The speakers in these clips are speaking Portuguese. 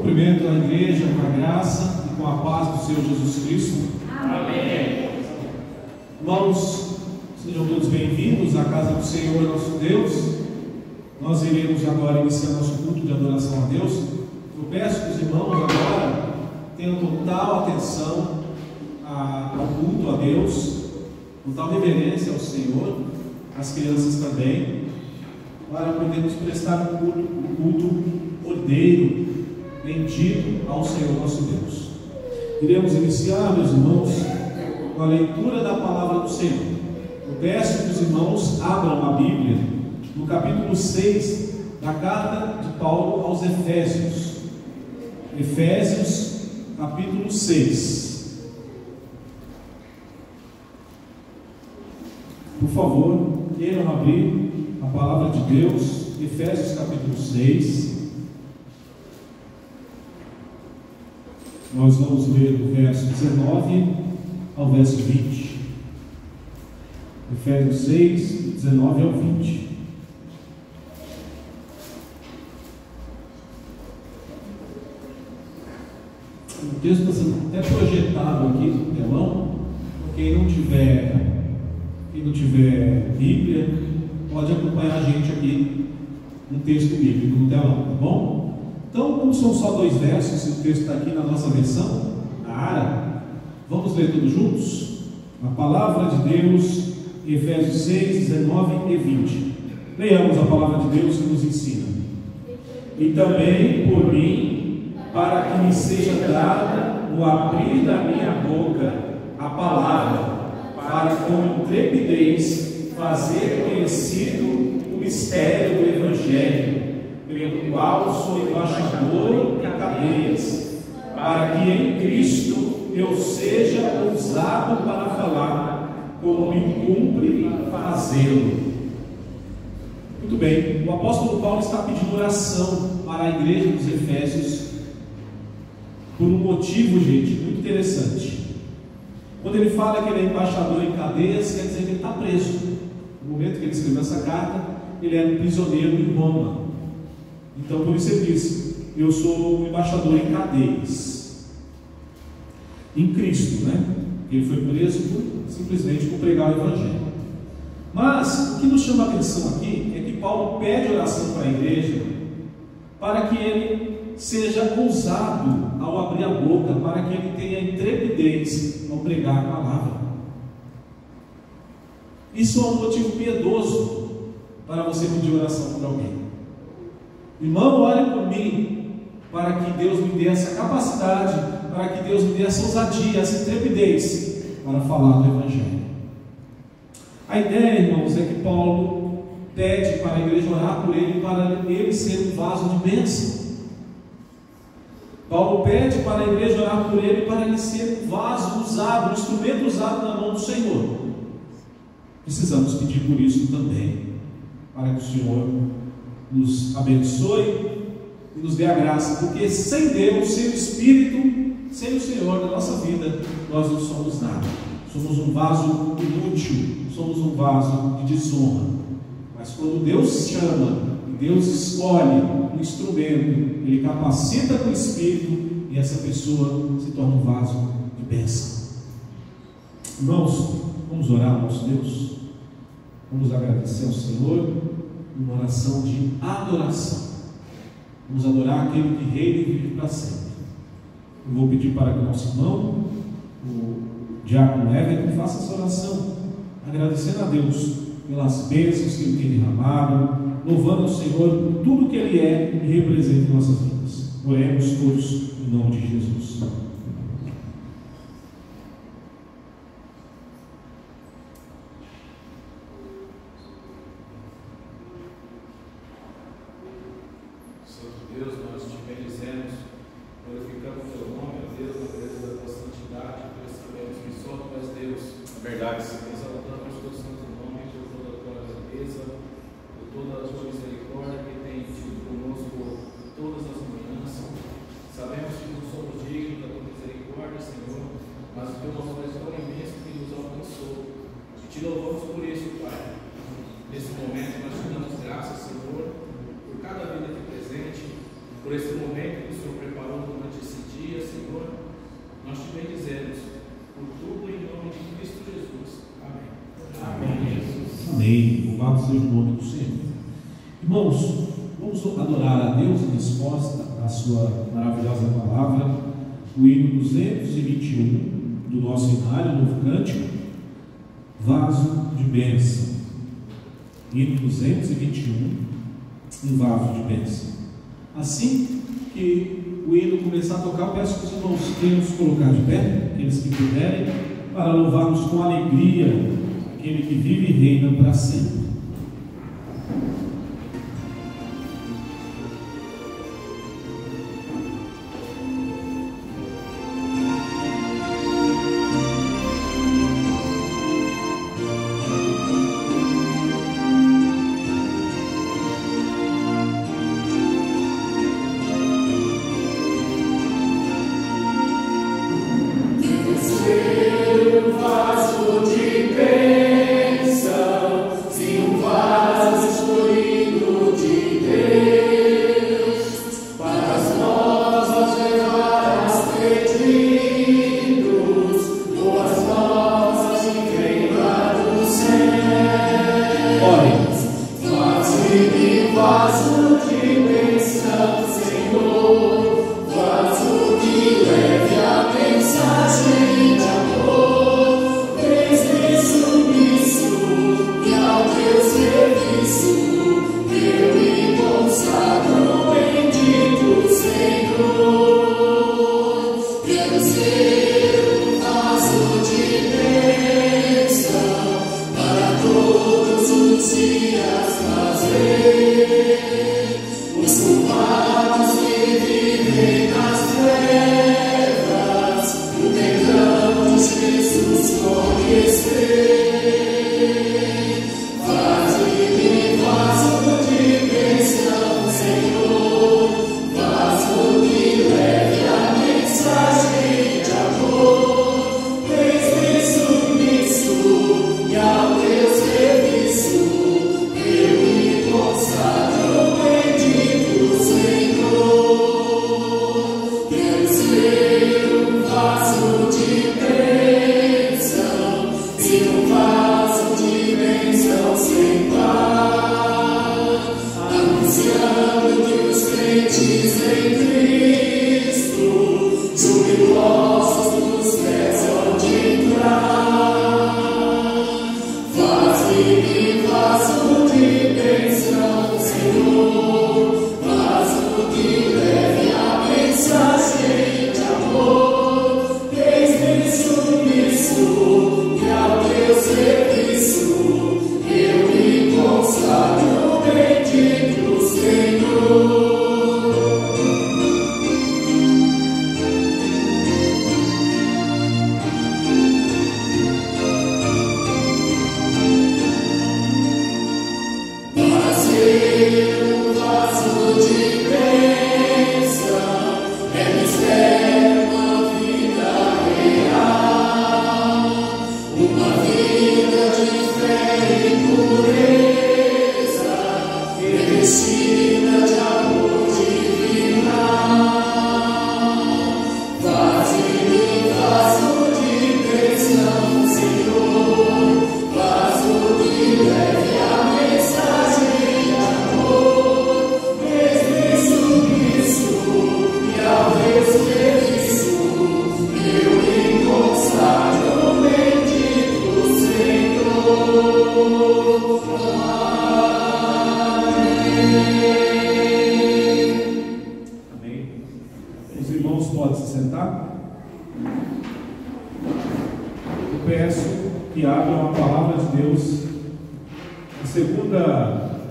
Cumprimento a igreja com a graça e com a paz do Senhor Jesus Cristo. Amém. Irmãos, sejam todos bem-vindos à casa do Senhor, nosso Deus. Nós iremos agora iniciar nosso culto de adoração a Deus. Eu peço que os irmãos agora tenham total atenção ao culto a Deus, total reverência ao Senhor, as crianças também, para podermos prestar um culto ordeiro, bendito ao Senhor nosso Deus. Iremos iniciar, meus irmãos, com a leitura da palavra do Senhor. Eu peço que os irmãos abram a Bíblia no capítulo 6 da carta de Paulo aos Efésios. Efésios, capítulo 6. Por favor, queiram abrir a palavra de Deus, Efésios, capítulo 6. Nós vamos ler do verso 19 ao verso 20. Efésios 6, 19 ao 20. O texto está sendo até projetado aqui no telão. Quem não tiver Bíblia, pode acompanhar a gente aqui no texto bíblico no telão, tá bom? Então, como são só 2 versos, e o texto está aqui na nossa versão, na ARA, vamos ler todos juntos? A palavra de Deus, Efésios 6, 19 e 20. Leiamos a palavra de Deus que nos ensina. E também por mim, para que me seja dada no abrir da minha boca a palavra, para com intrepidez fazer conhecido o mistério do Evangelho, pelo qual sou embaixador em cadeias, para que em Cristo eu seja ousado para falar, como me cumpre fazê-lo. Muito bem, o apóstolo Paulo está pedindo oração para a igreja dos Efésios, por um motivo, gente, muito interessante. Quando ele fala que ele é embaixador em cadeias, quer dizer que ele está preso. No momento que ele escreveu essa carta, ele era um prisioneiro em Roma. Então, por isso ele diz: eu sou um embaixador em cadeias, em Cristo, né? Ele foi preso simplesmente por pregar o Evangelho. Mas o que nos chama a atenção aqui é que Paulo pede oração para a igreja, para que ele seja ousado ao abrir a boca, para que ele tenha intrepidez ao pregar a palavra. Isso é um motivo piedoso para você pedir oração por alguém. Irmão, ore por mim, para que Deus me dê essa capacidade, para que Deus me dê essa ousadia, essa intrepidez para falar do Evangelho. A ideia, irmãos, é que Paulo pede para a igreja orar por ele, para ele ser um vaso de bênção. Paulo pede para a igreja orar por ele, para ele ser um vaso usado, um instrumento usado na mão do Senhor. Precisamos pedir por isso também, para que o Senhor nos abençoe e nos dê a graça, porque sem Deus, sem o Espírito, sem o Senhor na nossa vida, nós não somos nada. Somos um vaso inútil, somos um vaso de desonra. Mas quando Deus chama e Deus escolhe um instrumento, Ele capacita com o Espírito e essa pessoa se torna um vaso de bênção. Irmãos, vamos orar ao nosso Deus. Vamos agradecer ao Senhor uma oração de adoração. Vamos adorar aquele que reina e vive para sempre. Eu vou pedir para que o nosso irmão, o diácono Everton, faça essa oração, agradecendo a Deus pelas bênçãos que Ele tem derramado, louvando ao Senhor por tudo que Ele é e representa em nossas vidas. Oremos todos em nome de Jesus. Deus, nós te bendizemos, glorificamos o teu nome, ó Deus, na beleza da tua santidade, pois sabemos que só tu és Deus. Na verdade, exaltamos teu santo nome por toda a tua grandeza, por toda a tua misericórdia que tem tido conosco todas as manhãs. Sabemos que não somos dignos da tua Louvado seja o nome do Senhor. Irmãos, vamos adorar a Deus em resposta à sua maravilhosa palavra, o hino 221 do nosso hinário, novo cântico, vaso de bênção. Hino 221, um vaso de bênção. Assim que o hino começar a tocar, eu peço que os irmãos venham se colocar de pé, aqueles que puderem, para louvarmos com alegria aquele que vive e reina para sempre.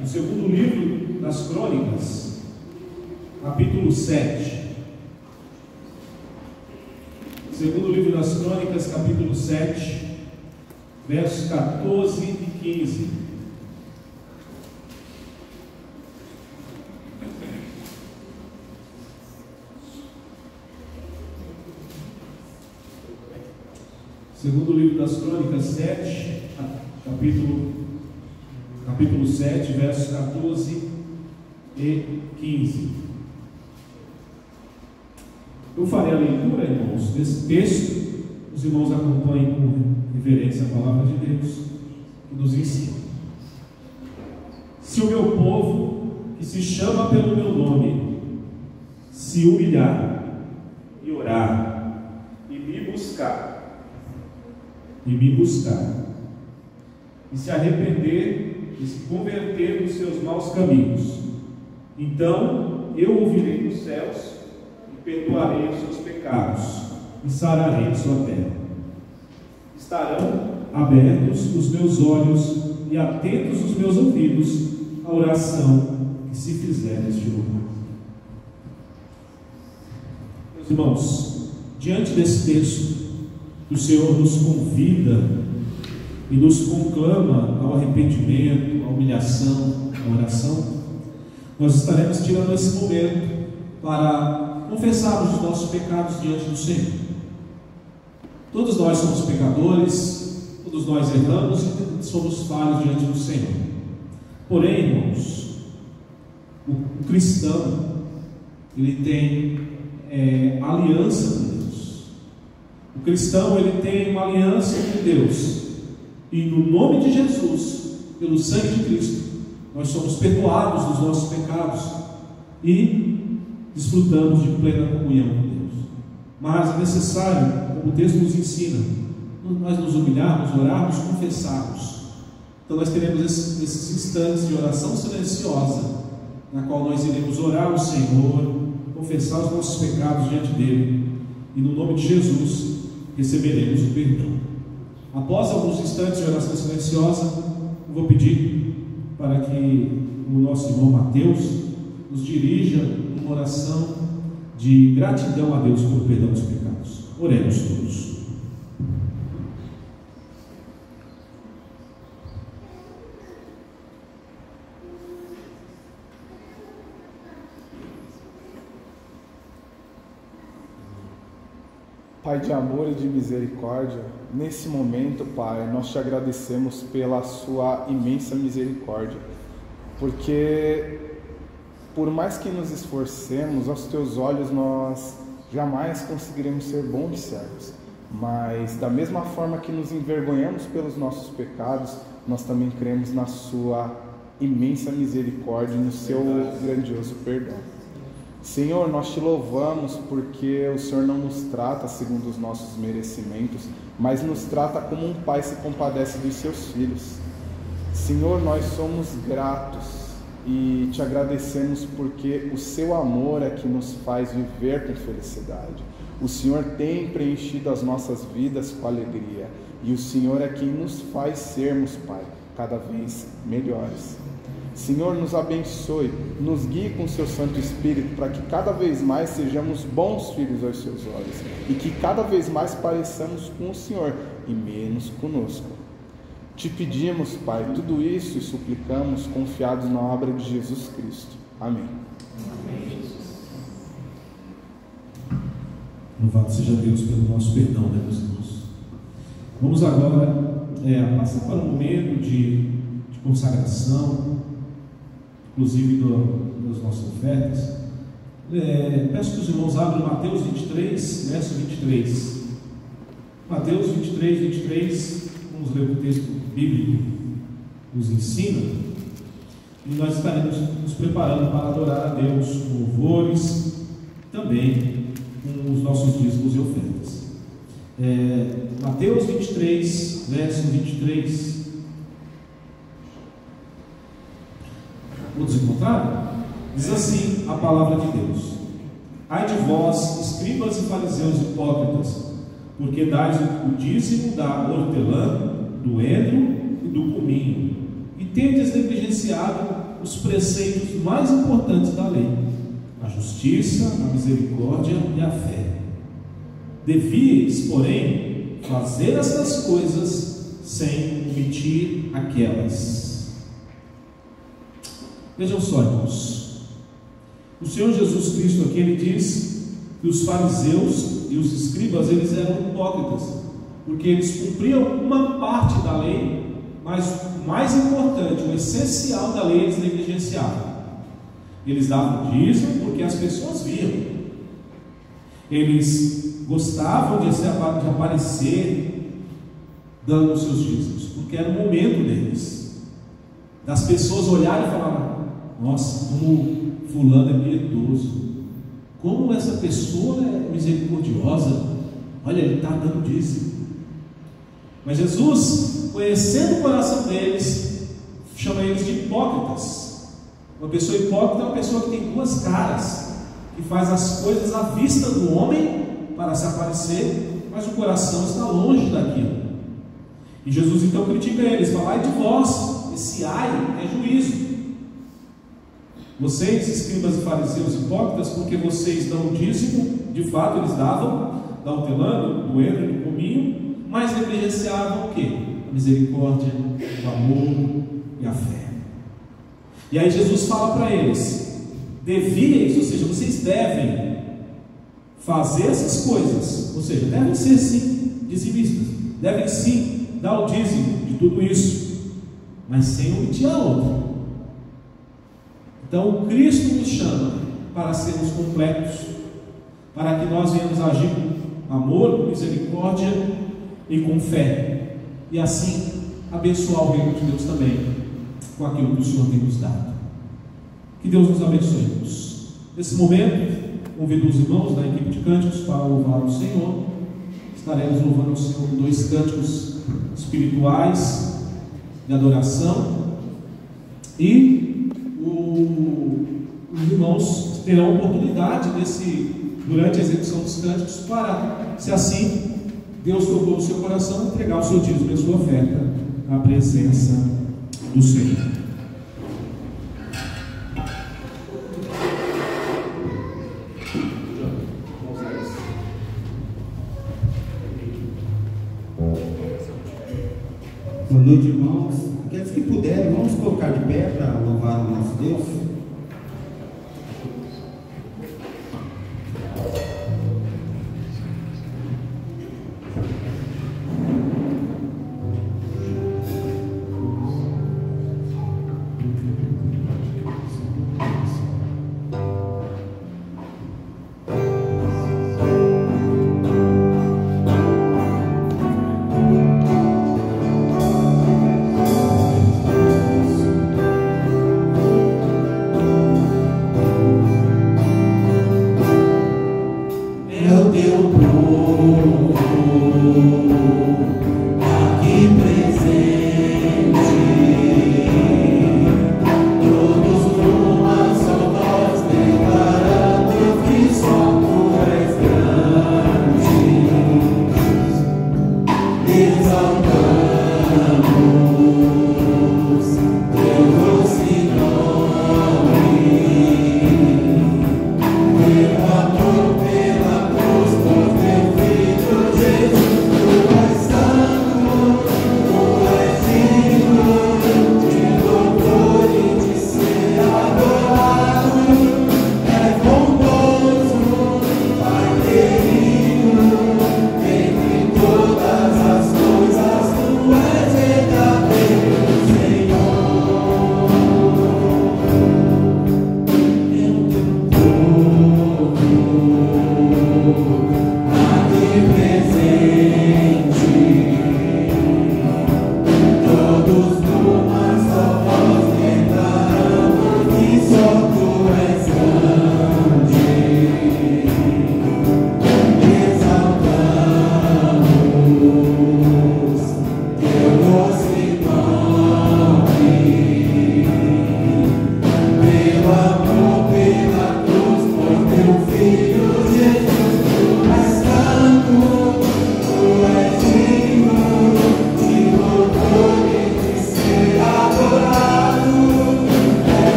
No segundo livro das Crônicas, capítulo 7. Segundo livro das Crônicas, capítulo 7, versos 14 e 15. Segundo livro das Crônicas 7, capítulo 7, versos 14 e 15. Eu farei a leitura, irmãos, desse texto. Os irmãos acompanhem com reverência a palavra de Deus que nos ensina. se o meu povo, que se chama pelo meu nome, se humilhar e orar e me buscar, e se arrepender e se converter dos seus maus caminhos, então eu ouvirei dos céus e perdoarei os seus pecados e sararei a sua terra. Estarão abertos os meus olhos e atentos os meus ouvidos à oração que se fizer neste lugar. Meus irmãos, diante desse texto, o Senhor nos convida e nos conclama ao arrependimento, à humilhação, à oração. Nós estaremos tirando esse momento para confessarmos os nossos pecados diante do Senhor. Todos nós somos pecadores, todos nós erramos e somos falhos diante do Senhor. Porém, irmãos, o cristão, ele tem aliança com Deus. O cristão, ele tem uma aliança com Deus. E no nome de Jesus, pelo sangue de Cristo, nós somos perdoados dos nossos pecados e desfrutamos de plena comunhão com Deus. Mas é necessário, como o texto nos ensina, nós nos humilharmos, orarmos, confessarmos. Então nós teremos esses instantes de oração silenciosa, na qual nós iremos orar ao Senhor, confessar os nossos pecados diante dele, e no nome de Jesus receberemos o perdão. Após alguns instantes de oração silenciosa, eu vou pedir para que o nosso irmão Mateus nos dirija uma oração de gratidão a Deus pelo perdão dos pecados. Oremos todos. Pai de amor e de misericórdia, nesse momento, Pai, nós te agradecemos pela sua imensa misericórdia, porque por mais que nos esforcemos, aos teus olhos nós jamais conseguiremos ser bons servos, mas da mesma forma que nos envergonhamos pelos nossos pecados, nós também cremos na sua imensa misericórdia e no seu grandioso perdão. Senhor, nós te louvamos porque o Senhor não nos trata segundo os nossos merecimentos, mas nos trata como um pai se compadece dos seus filhos. Senhor, nós somos gratos e te agradecemos porque o seu amor é que nos faz viver com felicidade. O Senhor tem preenchido as nossas vidas com alegria e o Senhor é quem nos faz sermos, Pai, cada vez melhores. Senhor, nos abençoe, nos guie com o seu Santo Espírito para que cada vez mais sejamos bons filhos aos seus olhos e que cada vez mais pareçamos com o Senhor e menos conosco. Te pedimos, Pai, tudo isso e suplicamos confiados na obra de Jesus Cristo. Amém. Amém. Louvado seja Deus pelo nosso perdão, né, meus irmãos? Vamos agora passar para um momento de consagração, inclusive das nossas ofertas. Peço que os irmãos abram Mateus 23, verso 23. Mateus 23, 23, vamos ler o texto bíblico nos ensina, e nós estaremos nos preparando para adorar a Deus com louvores, também com os nossos dízimos e ofertas. Mateus 23, verso 23. Todos encontraram? Diz assim a palavra de Deus: ai de vós, escribas e fariseus hipócritas, porque dais o dízimo da hortelã, do endro e do cominho, e tendes negligenciado os preceitos mais importantes da lei, a justiça, a misericórdia e a fé. Devíeis, porém, fazer estas coisas sem omitir aquelas. Vejam só, irmãos, o Senhor Jesus Cristo aqui, ele diz que os fariseus e os escribas, eles eram hipócritas, porque eles cumpriam uma parte da lei, mas o mais importante, o essencial da lei, eles negligenciavam. Eles davam dízimo porque as pessoas viam, eles gostavam de aparecer dando os seus dízimos, porque era o momento deles. das pessoas olharem e falarem: nossa, como fulano é piedoso, como essa pessoa é misericordiosa, olha, ele está dando dízimo. Mas Jesus, conhecendo o coração deles, chama eles de hipócritas. Uma pessoa hipócrita é uma pessoa que tem duas caras, que faz as coisas à vista do homem para se aparecer, mas o coração está longe daquilo. E Jesus então critica eles, fala: ai de vós, esse ai é juízo. Vocês, escribas e fariseus hipócritas, porque vocês dão o dízimo, de fato eles davam, da hortelã, do endro e do cominho, mas negligenciavam o quê? A misericórdia, o amor e a fé. E aí Jesus fala para eles: devíeis, ou seja, vocês devem fazer essas coisas, ou seja, devem ser sim dizimistas, devem sim dar o dízimo de tudo isso, mas sem omitir a outra. Então Cristo nos chama para sermos completos, para que nós venhamos agir com amor, com misericórdia e com fé, e assim abençoar o reino de Deus também com aquilo que o Senhor tem nos dado. Que Deus nos abençoe, irmãos. Nesse momento, convido os irmãos da equipe de cânticos para louvar o Senhor. Estaremos louvando o Senhor com 2 cânticos espirituais de adoração, e os irmãos terão oportunidade durante a execução dos cânticos para, se assim Deus tocou no seu coração, entregar o seu dízimo e a sua oferta à presença do Senhor. Boa noite, irmãos. Aqueles que puderem, vamos colocar de pé para louvar o nosso Deus.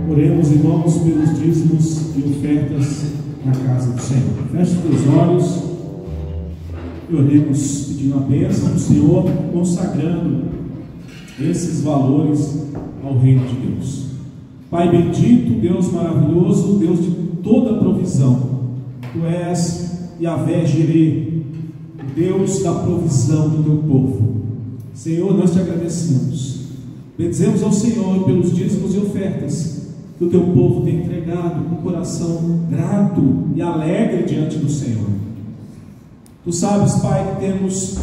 Oremos, irmãos, pelos dízimos e ofertas na casa do Senhor. Feche os teus olhos e oremos pedindo a bênção do Senhor, consagrando esses valores ao reino de Deus. Pai bendito, Deus maravilhoso, Deus de toda provisão, Tu és Yahvé Jireh, o Deus da provisão do Teu povo. Senhor, nós Te agradecemos. Bendizemos ao Senhor pelos dízimos e ofertas que o Teu povo tem entregado com o coração grato e alegre diante do Senhor. Tu sabes, Pai, que temos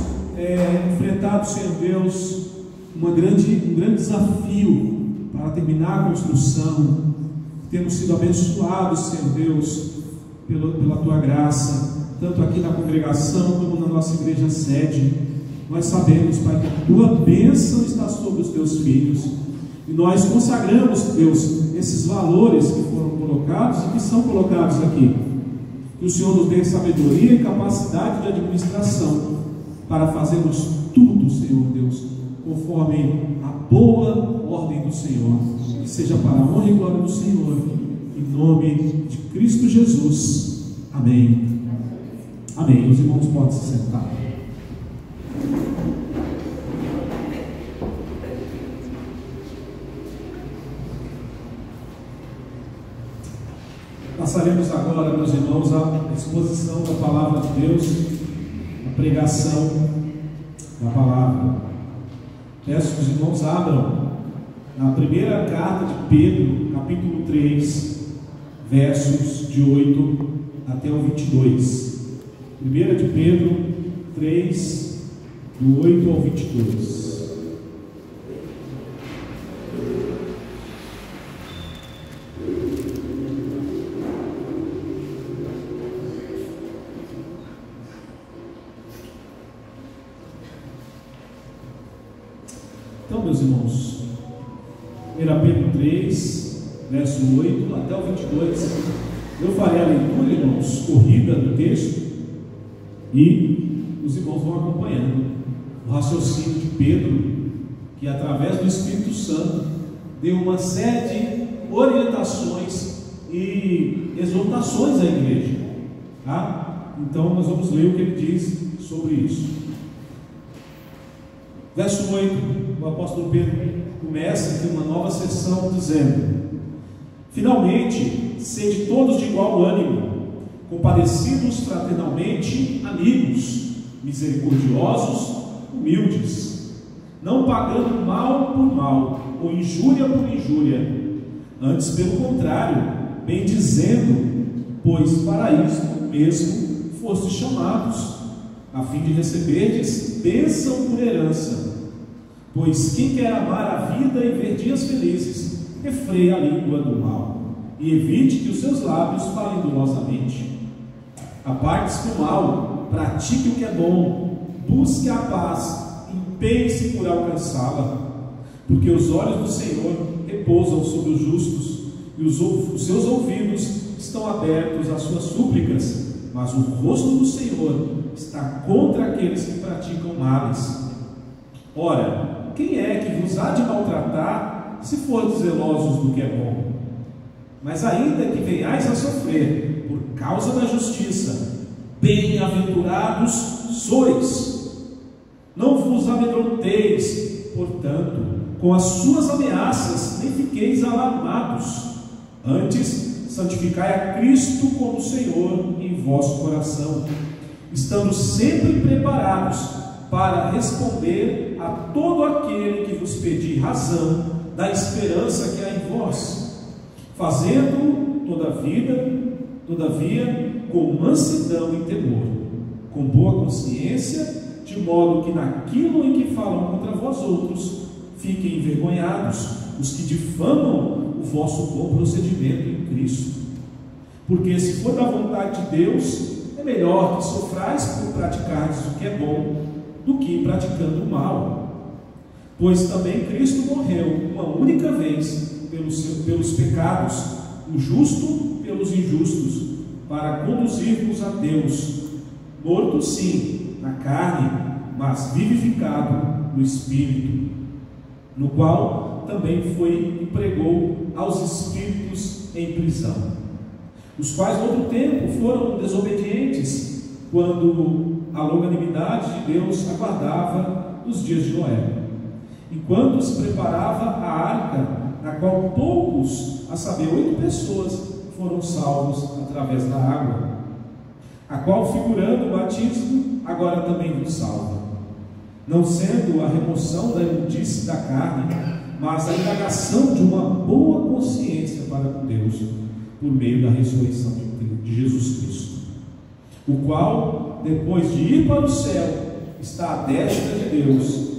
enfrentado, Senhor Deus, um grande desafio para terminar a construção. Temos sido abençoados, Senhor Deus, pela Tua graça, tanto aqui na congregação como na nossa igreja sede. Nós sabemos, Pai, que a Tua bênção está sobre os Teus filhos, e nós consagramos, Deus, esses valores que foram colocados e que são colocados aqui. Que o Senhor nos dê sabedoria e capacidade de administração para fazermos tudo, Senhor Deus, conforme a boa ordem do Senhor, que seja para a honra e glória do Senhor, em nome de Cristo Jesus. Amém. Amém. Os irmãos podem se sentar. Passaremos agora, meus irmãos, à exposição da palavra de Deus, a pregação da palavra. Peço que os irmãos abram na primeira carta de Pedro, capítulo 3, versos de 8 até o 22. 1 de Pedro 3, do 8 ao 22. Então, meus irmãos, 1 Pedro 3, verso 8 até o 22, eu farei a leitura, irmãos, corrida do texto, e os irmãos vão acompanhando o raciocínio de Pedro, que através do Espírito Santo deu uma série de orientações e exortações à igreja, tá? Então nós vamos ler o que ele diz sobre isso. Verso 8, o apóstolo Pedro começa aqui uma nova sessão dizendo: finalmente, sede todos de igual ânimo, compadecidos fraternalmente, amigos, misericordiosos, humildes, não pagando mal por mal, ou injúria por injúria, antes pelo contrário, bendizendo, pois para isto mesmo fostes chamados, a fim de receberdes bênção por herança. Pois quem quer amar a vida e ver dias felizes, refreia a língua do mal, e evite que os seus lábios falem dolosamente. Aparte-se do mal, pratique o que é bom, busque a paz, empenhe-se por alcançá-la, porque os olhos do Senhor repousam sobre os justos, e os seus ouvidos estão abertos às suas súplicas, mas o rosto do Senhor está contra aqueles que praticam males. Ora, quem é que vos há de maltratar, se fordes zelosos do que é bom? Mas ainda que venhais a sofrer por causa da justiça, bem-aventurados sois. Não vos amedronteis, portanto, com as suas ameaças, nem fiqueis alarmados. Antes, santificai a Cristo como Senhor em vosso coração, estando sempre preparados para responder a todo aquele que vos pedir razão da esperança que há em vós, fazendo todavia, com mansidão e temor, com boa consciência, de modo que naquilo em que falam contra vós outros, fiquem envergonhados os que difamam o vosso bom procedimento em Cristo. Porque se for da vontade de Deus, é melhor que sofrais por praticares o que é bom, do que praticando o mal. Pois também Cristo morreu uma única vez pelos pecados, o justo pelos injustos, para conduzir-vos a Deus, morto sim na carne, mas vivificado no Espírito, no qual também foi e pregou aos espíritos em prisão, os quais no outro tempo foram desobedientes, quando a longanimidade de Deus aguardava os dias de Noé, enquanto se preparava a arca, na qual poucos, a saber, 8 pessoas, foram salvos através da água, a qual, figurando o batismo, agora também nos salva, não sendo a remoção da imundície da carne, mas a indagação de uma boa consciência para com Deus, por meio da ressurreição de Jesus Cristo, o qual, depois de ir para o céu, está à destra de Deus,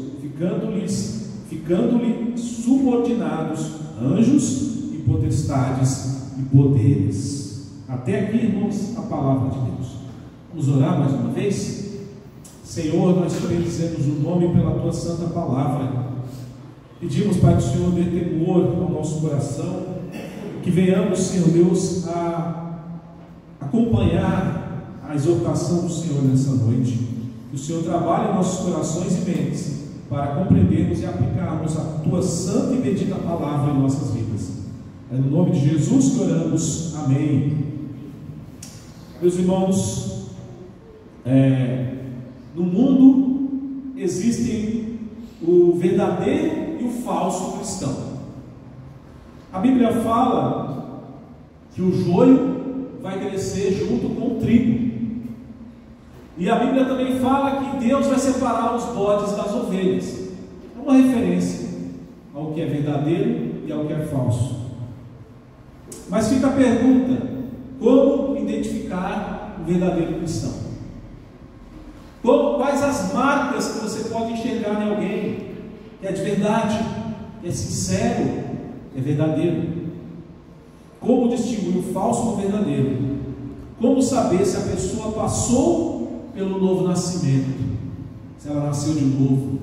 ficando-lhe subordinados anjos e potestades e poderes. Até aqui, irmãos, a palavra de Deus. Vamos orar mais uma vez? Senhor, nós te bendizemos o nome pela tua santa palavra. Pedimos, Pai, que o Senhor dê temor ao nosso coração, que venhamos, Senhor Deus, a acompanhar a exortação do Senhor nessa noite. Que o Senhor trabalhe em nossos corações e mentes para compreendermos e aplicarmos a tua santa e bendita palavra em nossas vidas. É no nome de Jesus que oramos. Amém. Meus irmãos, no mundo existem o verdadeiro e o falso cristão. A Bíblia fala que o joio vai crescer junto com o trigo. E a Bíblia também fala que Deus vai separar os bodes das ovelhas. É uma referência ao que é verdadeiro e ao que é falso. Mas fica a pergunta: como identificar o verdadeiro cristão? Quais as marcas que você pode enxergar em alguém que é de verdade, que é sincero, é verdadeiro? Como distinguir o falso do verdadeiro? Como saber se a pessoa passou pelo novo nascimento, se ela nasceu de novo?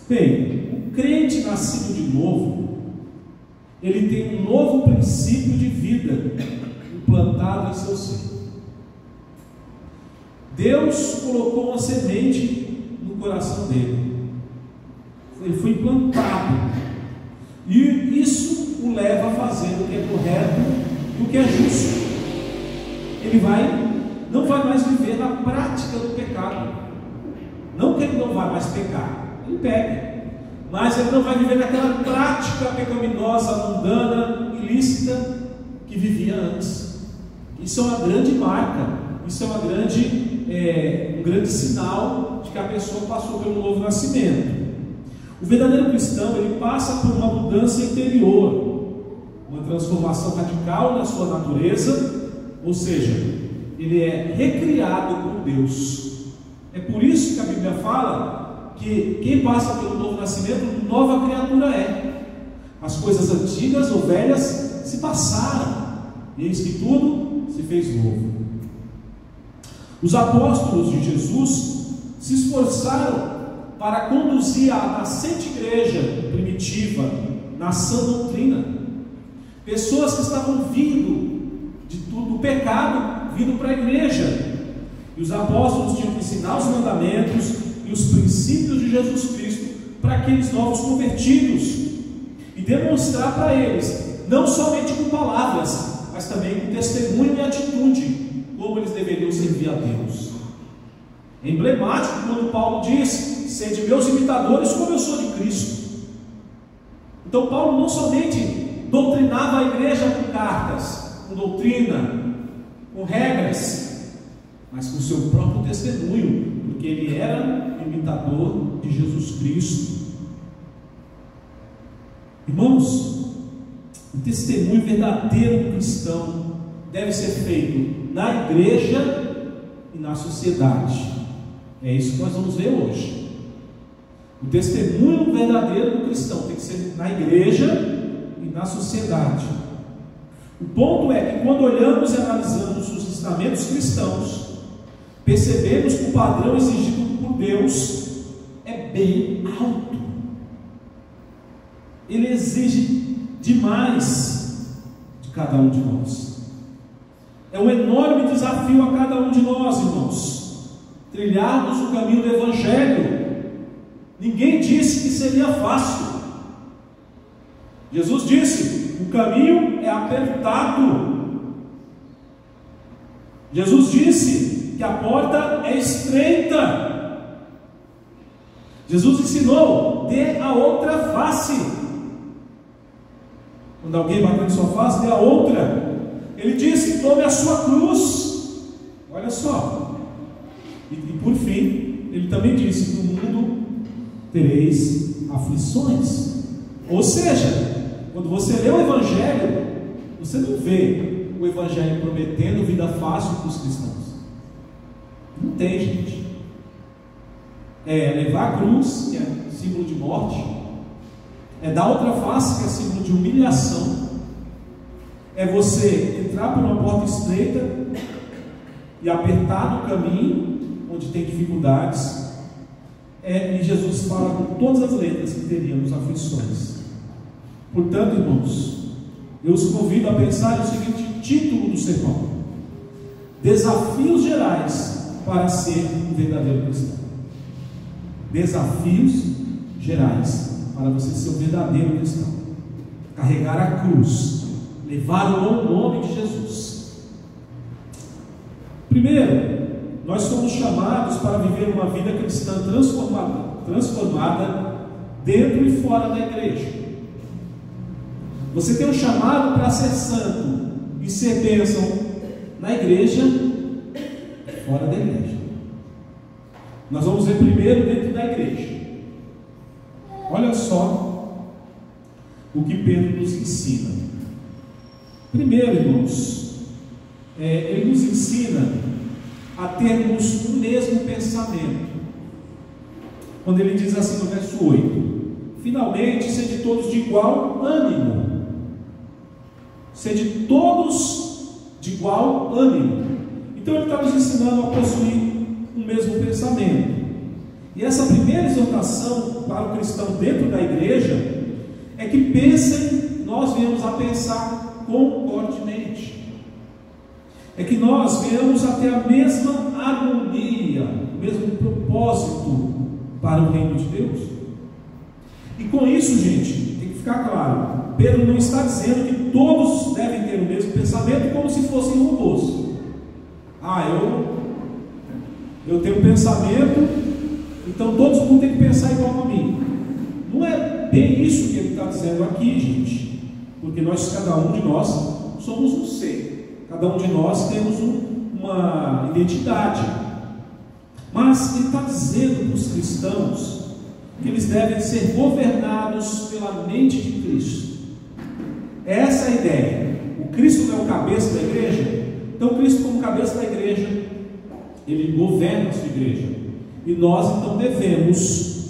Bem, o crente nascido de novo, ele tem um novo princípio de vida implantado em seu ser. Deus colocou uma semente no coração dele, ele foi implantado, e isso o leva a fazer o que é correto e o que é justo. Ele não vai mais viver na prática do pecado. Não que ele não vai mais pecar, ele peca, mas ele não vai viver naquela prática pecaminosa, mundana, ilícita que vivia antes. Isso é uma grande marca, isso é um grande sinal de que a pessoa passou pelo novo nascimento. O verdadeiro cristão, ele passa por uma mudança interior, uma transformação radical na sua natureza, ou seja, ele é recriado por Deus. É por isso que a Bíblia fala que quem passa pelo novo nascimento, nova criatura é. As coisas antigas ou velhas se passaram, e eis que tudo se fez novo. Os apóstolos de Jesus se esforçaram para conduzir a nascente igreja primitiva na sã doutrina. Pessoas que estavam vindo do pecado, vindo para a igreja. E os apóstolos tinham que ensinar os mandamentos e os princípios de Jesus Cristo para aqueles novos convertidos, e demonstrar para eles, não somente com palavras, mas também com testemunho e atitude, como eles deveriam servir a Deus. É emblemático quando Paulo diz: sede meus imitadores como eu sou de Cristo. Então Paulo não somente doutrinava a igreja com cartas, com doutrina, com regras, mas com seu próprio testemunho, porque ele era imitador de Jesus Cristo. Irmãos, o testemunho verdadeiro do cristão deve ser feito na igreja e na sociedade. É isso que nós vamos ver hoje. O testemunho verdadeiro do cristão tem que ser na igreja e na sociedade. O ponto é que quando olhamos e analisamos os ensinamentos cristãos, percebemos que o padrão exigido por Deus é bem alto. Ele exige demais de cada um de nós. É um enorme desafio a cada um de nós, irmãos, trilharmos o caminho do Evangelho. Ninguém disse que seria fácil. Jesus disse: o caminho é apertado. Jesus disse que a porta é estreita. Jesus ensinou: dê a outra face. Quando alguém bater na sua face, dê a outra. Ele disse: tome a sua cruz. Olha só. E por fim, ele também disse: no mundo tereis aflições. Ou seja, quando você lê o Evangelho, você não vê o Evangelho prometendo vida fácil para os cristãos. Não tem, gente. É levar a cruz, que é símbolo de morte, é dar outra face, que é símbolo de humilhação, é você entrar por uma porta estreita e apertar no caminho onde tem dificuldades. E Jesus fala com todas as letras que teríamos aflições. Portanto, irmãos, eu os convido a pensar no seguinte título do sermão: desafios gerais para ser um verdadeiro cristão. Desafios gerais para você ser um verdadeiro cristão. Carregar a cruz, levar o bom nome de Jesus. Primeiro, nós somos chamados para viver uma vida cristã transformada dentro e fora da igreja. Você tem um chamado para ser santo e ser bênção na igreja e fora da igreja. Nós vamos ver primeiro dentro da igreja. Olha só o que Pedro nos ensina. Primeiro, irmãos, ele nos ensina a termos o mesmo pensamento. Quando ele diz assim no verso 8: finalmente, sede todos de igual ânimo. Sede todos de igual ânimo. Então ele está nos ensinando a possuir um mesmo pensamento. E essa primeira exortação para o cristão dentro da igreja é que nós venhamos a pensar concordemente. É que nós venhamos a ter a mesma harmonia, o mesmo propósito para o reino de Deus. E com isso, gente, tem que ficar claro: Pedro não está dizendo que todos devem ter o mesmo pensamento como se fossem robôs. Eu tenho um pensamento, então todo mundo tem que pensar igual a mim. Não é bem isso que ele está dizendo aqui, gente, porque cada um de nós somos um ser, cada um de nós temos uma identidade. Mas ele está dizendo para os cristãos que eles devem ser governados pela mente de Cristo. Essa é a ideia. O Cristo não é o cabeça da igreja? Então o Cristo, como cabeça da igreja, ele governa a sua igreja. E nós então devemos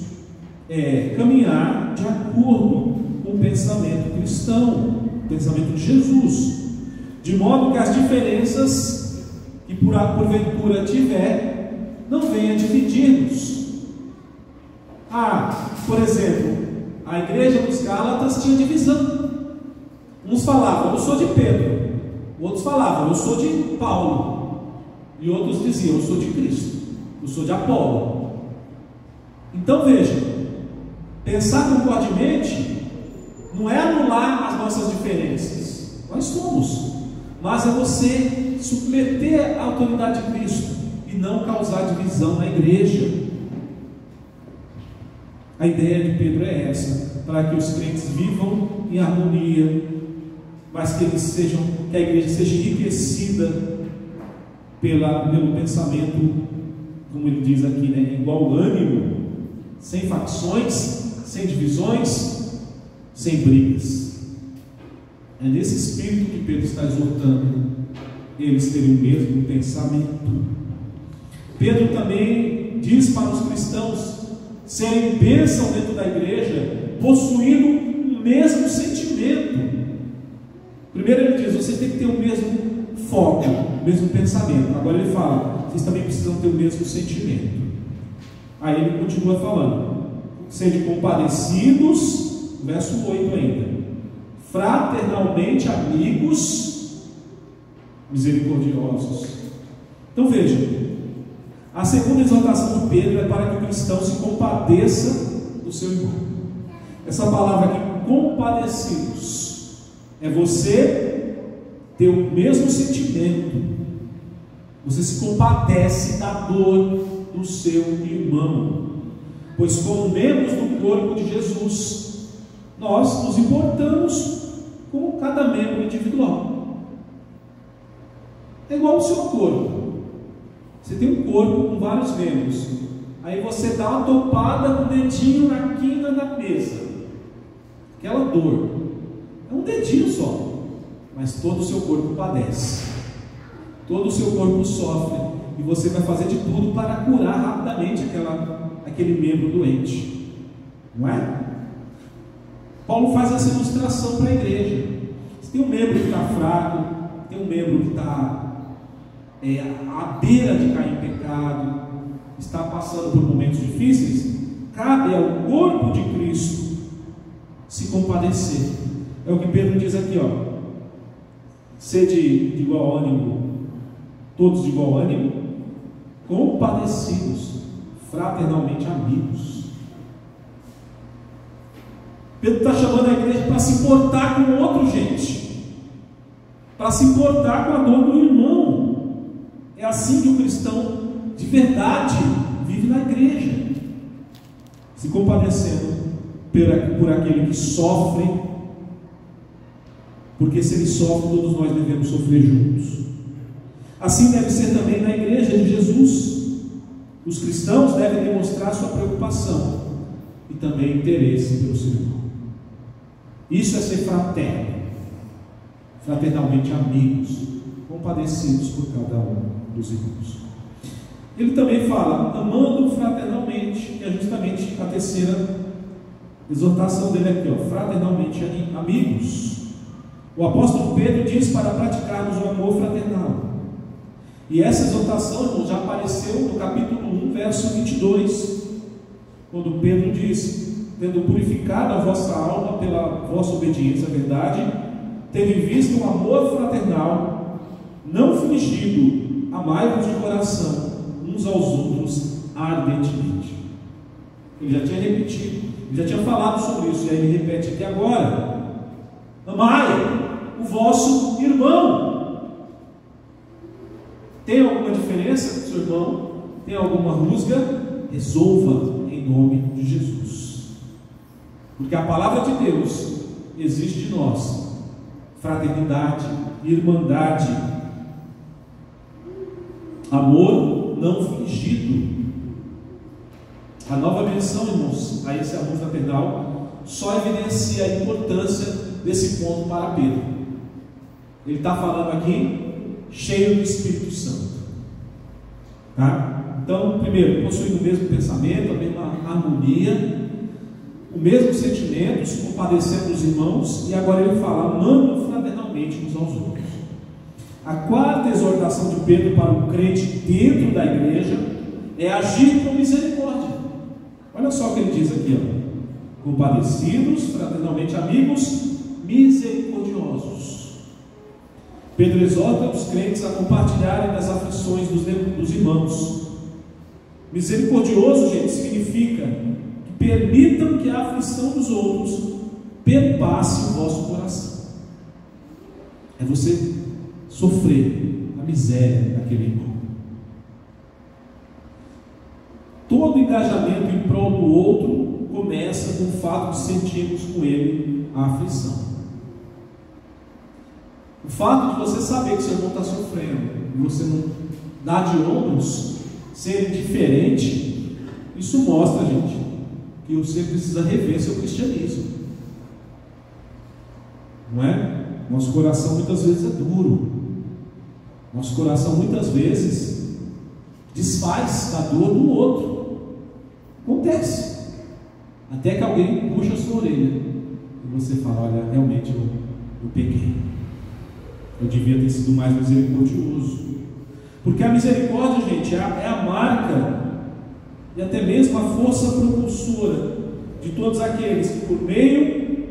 caminhar de acordo com o pensamento cristão, o pensamento de Jesus, de modo que as diferenças que porventura tiver não venha dividir-nos. Por exemplo, a igreja dos Gálatas tinha divisão. Uns falavam: eu sou de Pedro. Outros falavam: eu sou de Paulo. E outros diziam: eu sou de Cristo, eu sou de Apolo. Então veja, pensar concordemente não é anular as nossas diferenças. Nós somos. Mas é você submeter a autoridade de Cristo e não causar divisão na igreja. A ideia de Pedro é essa: para que os crentes vivam em harmonia, mas que a igreja seja enriquecida pelo pensamento, como ele diz aqui, igual ânimo, sem facções, sem divisões, sem brigas. É nesse espírito que Pedro está exortando eles terem o mesmo pensamento. Pedro também diz para os cristãos serem bênção dentro da igreja, possuindo o mesmo sentimento. Primeiro ele diz: vocês têm que ter o mesmo foco, o mesmo pensamento. Agora ele fala: vocês também precisam ter o mesmo sentimento. Aí ele continua falando: sede compadecidos, verso 8 ainda, fraternalmente amigos, misericordiosos. Então veja, a segunda exortação de Pedro é para que o cristão se compadeça do seu irmão. Essa palavra aqui, compadecidos. É você ter o mesmo sentimento. Você se compadece da dor do seu irmão. Pois como membros do corpo de Jesus, nós nos importamos com cada membro individual. É igual ao seu corpo. Você tem um corpo com vários membros. Aí você dá uma topada com o dedinho na quina da mesa. Aquela dor. É um dedinho só. Mas todo o seu corpo padece. Todo o seu corpo sofre. E você vai fazer de tudo para curar rapidamente aquele membro doente. Não é? Paulo faz essa ilustração para a igreja. Se tem um membro que está fraco, tem um membro que está à beira de cair em pecado, está passando por momentos difíceis, cabe ao corpo de Cristo se compadecer. É o que Pedro diz aqui, ó. Sede de igual ânimo, todos de igual ânimo, compadecidos, fraternalmente amigos. Pedro está chamando a igreja para se importar com outro, gente, para se importar com a dor do irmão. É assim que o cristão de verdade vive na igreja, se compadecendo por aquele que sofre, porque se ele sofre, todos nós devemos sofrer juntos. Assim deve ser também na igreja de Jesus. Os cristãos devem demonstrar sua preocupação e também interesse pelo seu irmão. Isso é ser fraterno, fraternalmente amigos, compadecidos por cada um dos irmãos. Ele também fala, amando fraternalmente, que é justamente a terceira exortação dele aqui, ó, fraternalmente amigos. O apóstolo Pedro diz para praticarmos o amor fraternal. E essa exortação, irmão, já apareceu no capítulo 1, verso 22, quando Pedro diz: tendo purificado a vossa alma pela vossa obediência à verdade, tendo visto um amor fraternal, não fingido, amai-vos de coração, uns aos outros, ardentemente. Ele já tinha repetido, ele já tinha falado sobre isso, e aí ele repete aqui agora: amai o vosso irmão. Tem alguma diferença com seu irmão? Tem alguma rusga? Resolva em nome de Jesus, porque a palavra de Deus exige de nós fraternidade, irmandade, amor não fingido. A nova menção, irmãos, a esse amor fraternal só evidencia a importância desse ponto para Pedro. Ele está falando aqui cheio do Espírito Santo, tá? Então, primeiro, possuindo o mesmo pensamento, a mesma harmonia, o mesmo sentimento, se compadecendo dos irmãos, e agora ele fala, amando fraternalmente uns aos outros. A quarta exortação de Pedro para o crente dentro da igreja é agir com misericórdia. Olha só o que ele diz aqui, ó: compadecidos, fraternalmente amigos, misericordiosos. Pedro exorta os crentes a compartilharem das aflições dos irmãos. Misericordioso, gente, significa que permitam que a aflição dos outros perpasse o vosso coração. É você sofrer a miséria daquele irmão. Todo engajamento em prol do outro começa com o fato de sentirmos com ele a aflição. O fato de você saber que seu irmão está sofrendo e você não dá de ombros, ser indiferente, isso mostra, gente, que você precisa rever seu cristianismo. Não é? Nosso coração muitas vezes é duro. Nosso coração muitas vezes desfaz a dor do outro. Acontece. Até que alguém puxa a sua orelha e você fala: olha, realmente eu pequei. Eu devia ter sido mais misericordioso. Porque a misericórdia, gente, é a marca e até mesmo a força propulsora de todos aqueles que, por meio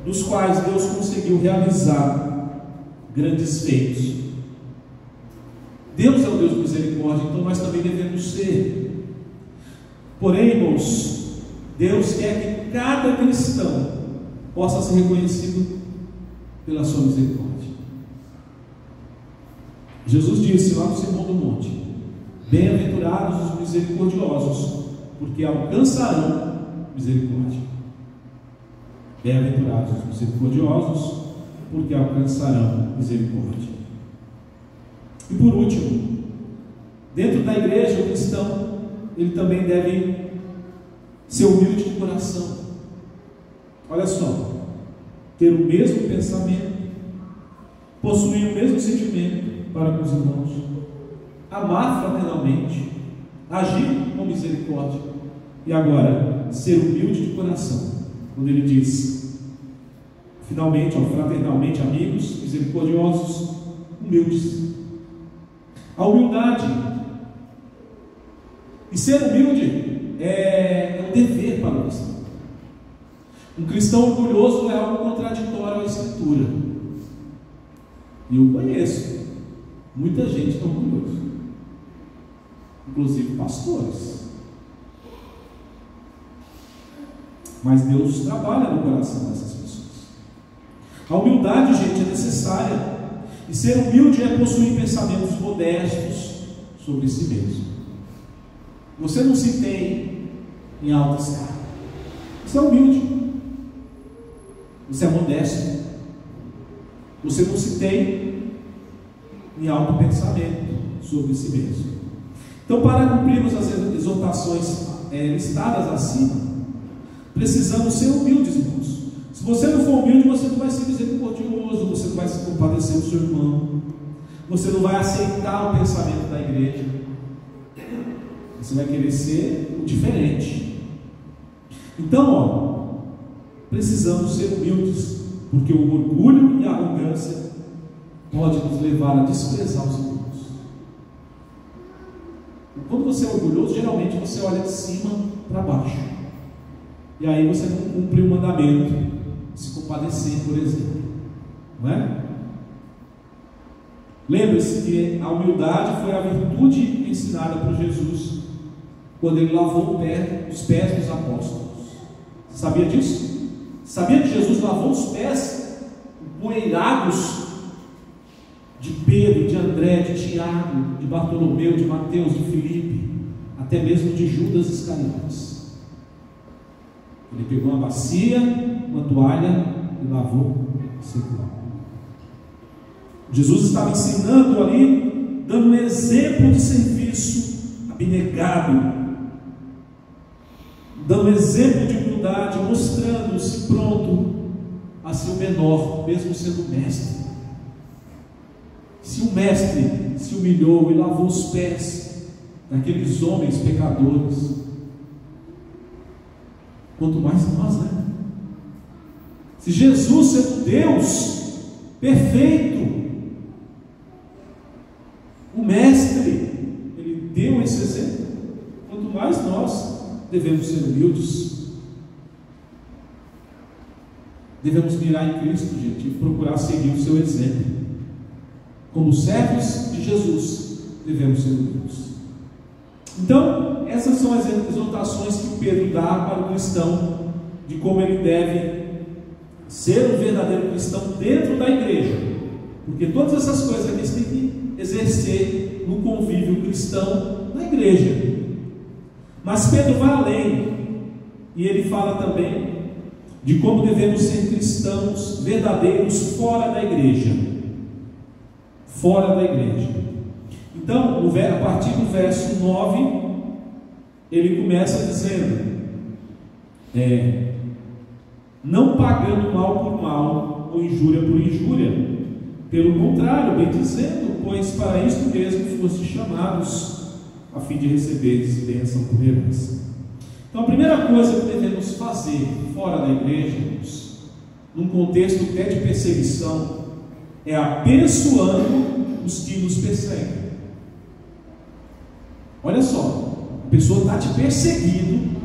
dos quais Deus conseguiu realizar grandes feitos. Deus é o Deus de misericórdia, então nós também devemos ser. Porém, irmãos, Deus quer que cada cristão possa ser reconhecido pela sua misericórdia. Jesus disse lá no Sermão do Monte: bem-aventurados os misericordiosos, porque alcançarão misericórdia. Bem-aventurados os misericordiosos, porque alcançarão misericórdia. E por último, dentro da igreja, o cristão, ele também deve ser humilde de coração. Olha só, ter o mesmo pensamento, possuir o mesmo sentimento para com os irmãos, amar fraternalmente, agir com misericórdia. E agora, ser humilde de coração, quando ele diz, finalmente, fraternalmente amigos, misericordiosos, humildes. A humildade, e ser humilde é um dever para o cristão. Um cristão orgulhoso é algo contraditório à Escritura, e eu conheço muita gente tão orgulhosa, inclusive pastores. Mas Deus trabalha no coração dessas pessoas. A humildade, gente, é necessária. E ser humilde é possuir pensamentos modestos sobre si mesmo. Você não se tem em alta escala. Você é humilde. Você é modesto. Você não se tem em alto pensamento sobre si mesmo. Então, para cumprirmos as exortações listadas acima, precisamos ser humildes, irmãos. Se você não for humilde, você não vai ser misericordioso, você não vai se compadecer do seu irmão, você não vai aceitar o pensamento da igreja, você vai querer ser o diferente. Então, precisamos ser humildes, porque o orgulho e a arrogância pode nos levar a desprezar os irmãos. Quando você é orgulhoso, geralmente você olha de cima para baixo, e aí você não cumpre o mandamento de se compadecer, por exemplo, não é? Lembre-se que a humildade foi a virtude ensinada por Jesus quando ele lavou os pés dos apóstolos. Você sabia disso? Sabia que Jesus lavou os pés empoeirados de Pedro, de André, de Tiago, de Bartolomeu, de Mateus, de Filipe, até mesmo de Judas Iscariotes? Ele pegou uma bacia, uma toalha e lavou seu corpo. Jesus estava ensinando ali, dando um exemplo de serviço abnegado, dando um exemplo de humildade, mostrando-se pronto a ser o menor, mesmo sendo mestre. Se o mestre se humilhou e lavou os pés daqueles homens pecadores, quanto mais nós, né? Se Jesus, sendo Deus perfeito, o mestre, ele deu esse exemplo, quanto mais nós devemos ser humildes, devemos mirar em Cristo, gente, e procurar seguir o seu exemplo. Como servos de Jesus, devemos ser humildes. Então, essas são as exortações que Pedro dá para o cristão, de como ele deve ser um verdadeiro cristão dentro da igreja, porque todas essas coisas aqui você tem que exercer no convívio cristão na igreja. Mas Pedro vai além, e ele fala também de como devemos ser cristãos verdadeiros fora da igreja. Fora da igreja. Então, a partir do verso 9, ele começa dizendo: não pagando mal por mal, ou injúria por injúria, pelo contrário, bem dizendo, pois para isto mesmo foste chamados, a fim de receberes bênção por herança. Então, a primeira coisa que devemos fazer fora da igreja, num contexto até de perseguição, é abençoando os que nos perseguem. Olha só, a pessoa está te perseguindo,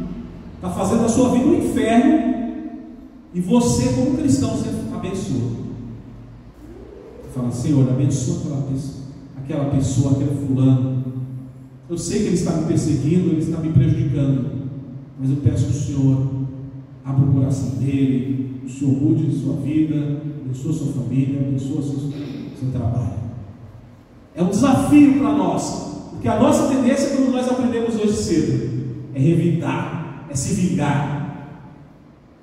está fazendo a sua vida um inferno, e você, como cristão, você abençoa. Você fala: Senhor, abençoa aquela pessoa, aquele fulano. Eu sei que ele está me perseguindo, ele está me prejudicando, mas eu peço que o Senhor abra o coração dele, o Senhor mude sua vida, abençoe sua família, abençoe seu trabalho. É um desafio para nós, porque a nossa tendência, como nós aprendemos hoje cedo, é revidar, é se vingar,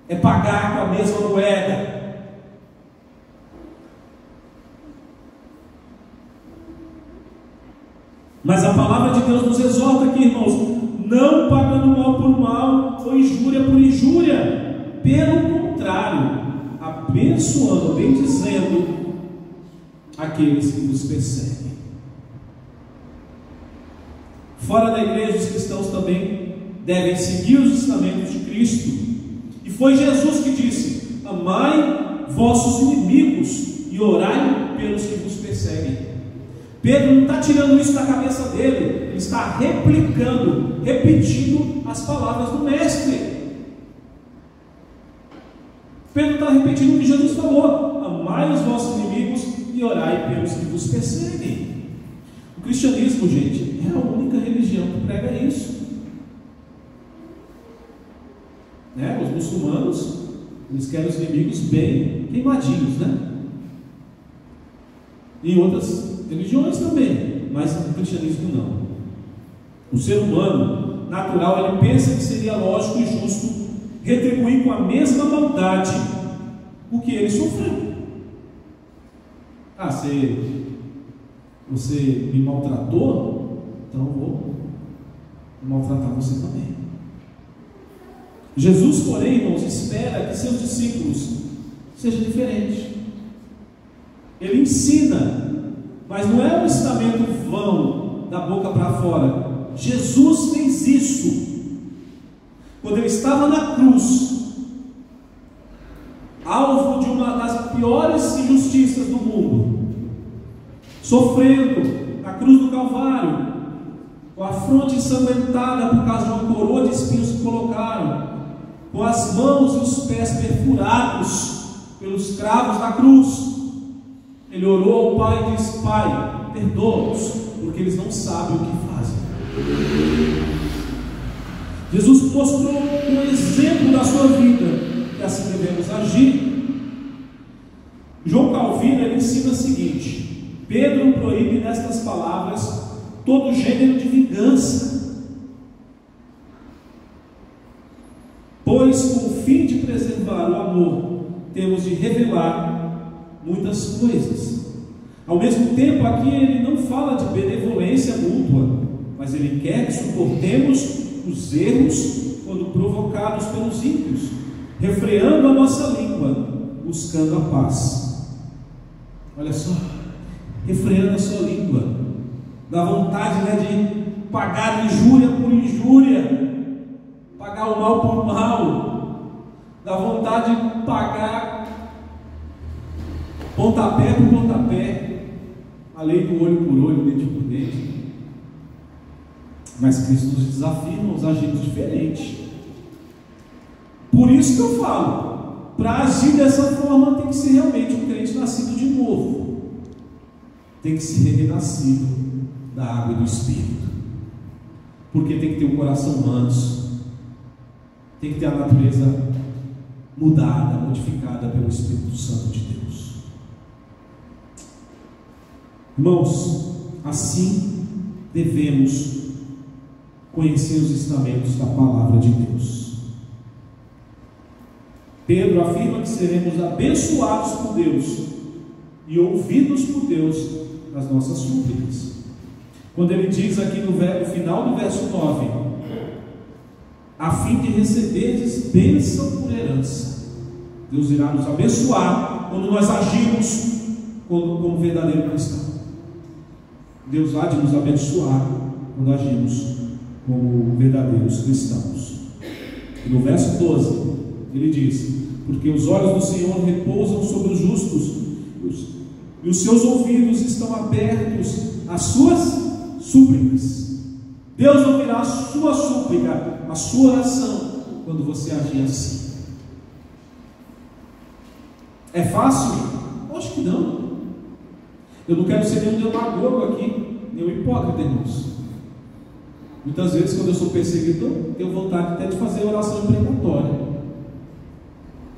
é pagar com a mesma moeda. Mas a palavra de Deus nos exorta aqui, irmãos, não pagando mal por mal ou injúria por injúria, pelo contrário, abençoando, bendizendo aqueles que nos perseguem. Fora da igreja, os cristãos também devem seguir os ensinamentos de Cristo, e foi Jesus que disse: amai vossos inimigos e orai pelos que vos perseguem. Pedro não está tirando isso da cabeça dele, ele está replicando, repetindo as palavras do Mestre. Pedro está repetindo o que Jesus falou: amai os vossos inimigos e orai pelos que vos perseguem. O cristianismo, gente, é a única religião que prega isso. Os muçulmanos, eles querem os inimigos bem queimadinhos, né? E outras religiões também, mas o cristianismo não. O ser humano natural, ele pensa que seria lógico e justo retribuir com a mesma maldade o que ele sofreu. Você me maltratou, então eu vou maltratar você também. Jesus, porém, irmãos, espera que seus discípulos sejam diferentes. Ele ensina, mas não é um ensinamento vão, da boca para fora. Jesus fez isso quando ele estava na cruz, alvo de uma das piores injustiças do mundo, sofrendo na cruz do Calvário, com a fronte ensanguentada por causa de uma coroa de espinhos que colocaram, com as mãos e os pés perfurados pelos cravos da cruz. Ele orou ao Pai e disse: Pai, perdoa-os, porque eles não sabem o que fazem. Jesus mostrou um exemplo da sua vida, que assim devemos agir. João Calvino, ele ensina o seguinte: Pedro proíbe nestas palavras todo gênero de vingança, pois com o fim de preservar o amor, temos de revelar muitas coisas. Ao mesmo tempo, aqui ele não fala de benevolência mútua, mas ele quer que suportemos os erros quando provocados pelos ímpios, refreando a nossa língua, buscando a paz. Olha só, refreando a sua língua, dá vontade, de pagar injúria por injúria, pagar o mal por mal, dá vontade de pagar pontapé por pontapé, a lei do olho por olho, dente por dente. Mas Cristo nos desafia a agirmos diferente. Por isso que eu falo, para agir dessa forma tem que ser realmente um crente nascido de novo, tem que ser renascido da água e do Espírito, porque tem que ter um coração manso, tem que ter a natureza mudada, modificada pelo Espírito Santo de Deus. Irmãos, assim devemos conhecer os ensinamentos da palavra de Deus. Pedro afirma que seremos abençoados por Deus e ouvidos por Deus nas nossas súplicas. Quando ele diz aqui no final do verso 9: a fim de receberdes bênção por herança. Deus irá nos abençoar quando nós agimos como verdadeiro cristão. Deus há de nos abençoar quando agimos como verdadeiros cristãos. E no verso 12 ele diz: porque os olhos do Senhor repousam sobre os justos, e os seus ouvidos estão abertos às suas súplicas. Deus ouvirá a sua súplica, a sua oração, quando você agir assim. É fácil? Acho que não. Eu não quero ser nenhum demagogo aqui, nenhum hipócrita, irmãos. Muitas vezes, quando eu sou perseguido, eu tenho vontade até de fazer oração imprecatória.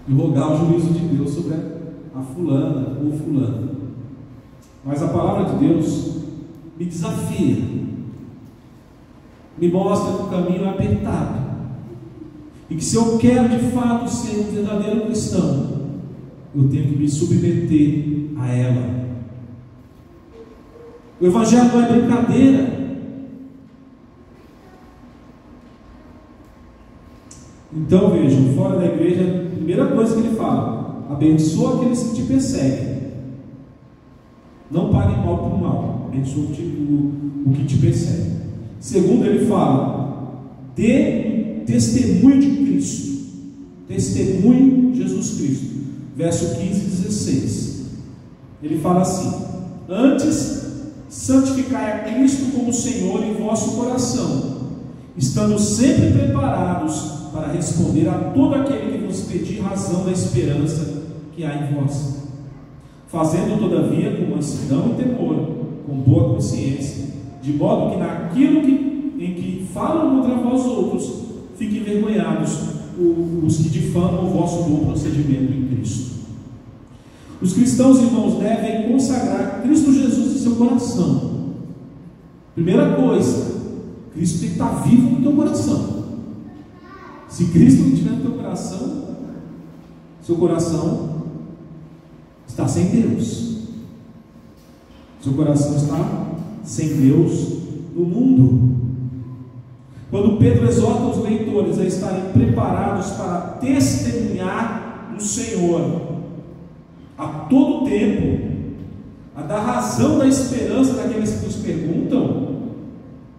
e rogar o juízo de Deus sobre a fulana ou fulano. Mas a palavra de Deus me desafia, me mostra que o caminho é apertado, e que se eu quero de fato ser um verdadeiro cristão, eu tenho que me submeter a ela. O Evangelho não é brincadeira. Então vejam, fora da igreja, a primeira coisa que ele fala: abençoa aqueles que te perseguem, não pague mal por mal, abençoa o que te persegue. Segundo, ele fala: dê testemunho de Cristo, testemunho de Jesus Cristo. Verso 15 e 16, ele fala assim: antes, santificai a Cristo como Senhor em vosso coração, estando sempre preparados para responder a todo aquele que vos pedir razão da esperança que há em vós, fazendo todavia com mansidão e temor, com boa consciência, de modo que naquilo em que falam contra vós outros, fiquem envergonhados os que difamam o vosso bom procedimento em Cristo. Os cristãos, irmãos, devem consagrar Cristo Jesus em seu coração. Primeira coisa, Cristo tem que estar vivo no teu coração. Se Cristo não estiver no teu coração, seu coração está sem Deus. Seu coração está sem Deus no mundo. Quando Pedro exorta os leitores a estarem preparados para testemunhar no Senhor a todo tempo, a dar razão da esperança daqueles que nos perguntam,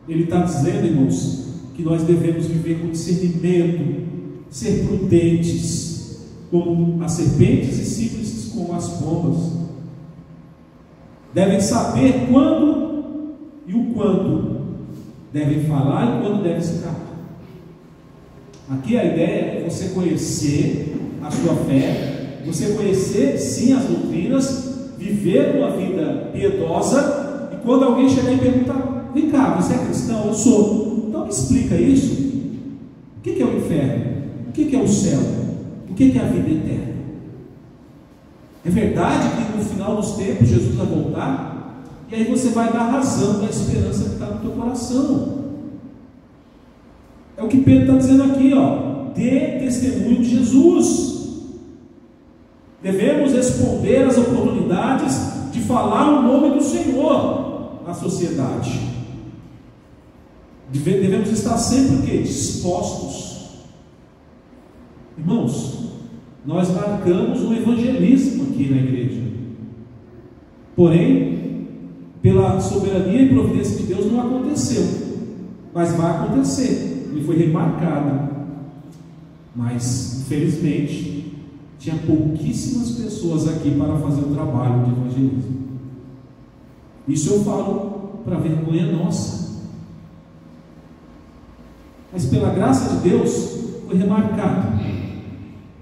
ele está dizendo, irmãos, que nós devemos viver com discernimento, ser prudentes, como as serpentes e simples como as pombas. Devem saber quando e o quando devem falar e quando devem se calar. Aqui a ideia é você conhecer a sua fé, você conhecer sim as doutrinas, viver uma vida piedosa, e quando alguém chegar e perguntar: vem cá, você é cristão? Eu sou. Então me explica isso. O que é o inferno? O que é o céu? O que é a vida eterna? É verdade que no final dos tempos Jesus vai voltar? E aí você vai dar razão da esperança que está no teu coração. É o que Pedro está dizendo aqui, ó. Dê testemunho de Jesus. Devemos responder às oportunidades de falar o nome do Senhor à sociedade. Devemos estar sempre o quê? Dispostos. Irmãos, nós marcamos um evangelismo aqui na igreja. Porém, pela soberania e providência de Deus não aconteceu. Mas vai acontecer. Ele foi remarcado. Mas, infelizmente, tinha pouquíssimas pessoas aqui para fazer o trabalho de evangelismo. Isso eu falo para vergonha nossa. Mas pela graça de Deus foi remarcado.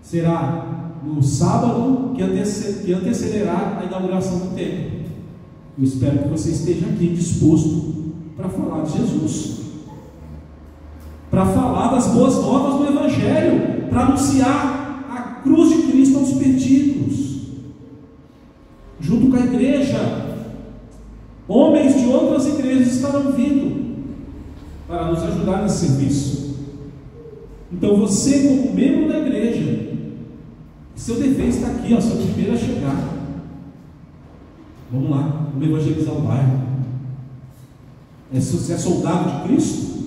Será no sábado que antecederá a inauguração do templo. Eu espero que você esteja aqui disposto para falar de Jesus, para falar das boas novas do Evangelho, para anunciar a cruz de Cristo aos perdidos, junto com a igreja. Homens de outras igrejas estarão vindo para nos ajudar nesse serviço. Então você, como membro da igreja, seu dever está aqui, ó, seu primeiro a chegar. Vamos lá, vamos evangelizar o bairro. Você é soldado de Cristo?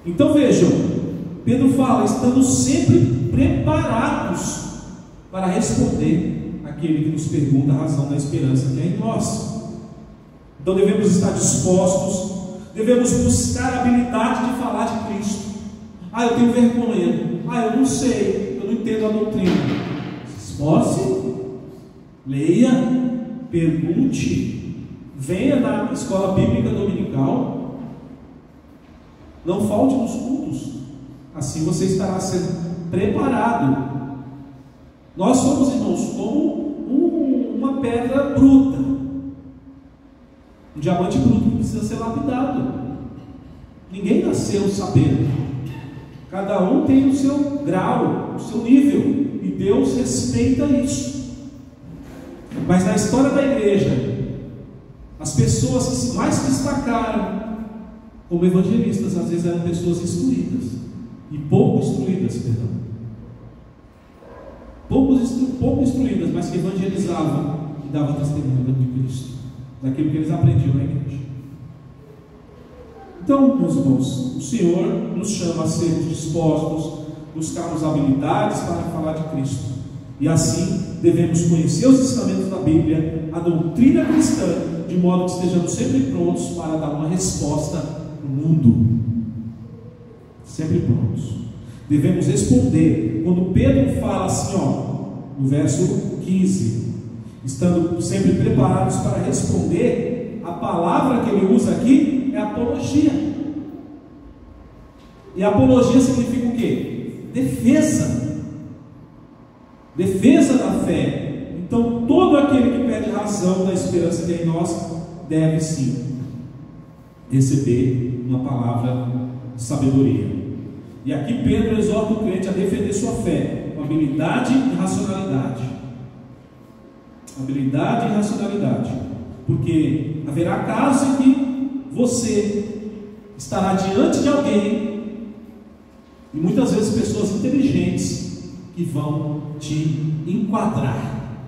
Então vejam, Pedro fala: estamos sempre preparados para responder aquele que nos pergunta a razão da esperança que é em nós. Então devemos estar dispostos, devemos buscar a habilidade de falar de Cristo. Ah, eu tenho vergonha. Ah, eu não sei, eu não entendo a doutrina. Se esforce, leia, pergunte, venha na escola bíblica dominical, não falte nos cultos, assim você estará sendo preparado. Nós somos, irmãos, como uma pedra bruta, um diamante bruto que precisa ser lapidado. Ninguém nasceu sabendo. Cada um tem o seu grau, o seu nível, e Deus respeita isso. Mas na história da igreja, as pessoas que mais se destacaram como evangelistas, às vezes eram pessoas instruídas, e pouco instruídas, pouco instruídas, mas que evangelizavam e davam testemunho de Cristo, daquilo que eles aprendiam na igreja. Então, meus irmãos, o Senhor nos chama a sermos dispostos, buscarmos habilidades para falar de Cristo, e assim devemos conhecer os ensinamentos da Bíblia, a doutrina cristã, de modo que estejamos sempre prontos para dar uma resposta no mundo. Sempre prontos. Devemos responder. Quando Pedro fala assim, no verso 15, estando sempre preparados para responder, a palavra que ele usa aqui é apologia. E apologia significa o quê? Defesa. Defesa da fé. Então, todo aquele que pede razão da esperança que é em nós, deve sim receber uma palavra de sabedoria. E aqui Pedro exorta o crente a defender sua fé com habilidade e racionalidade. Habilidade e racionalidade. Porque haverá casos em que você estará diante de alguém, e muitas vezes pessoas inteligentes, que vão te enquadrar,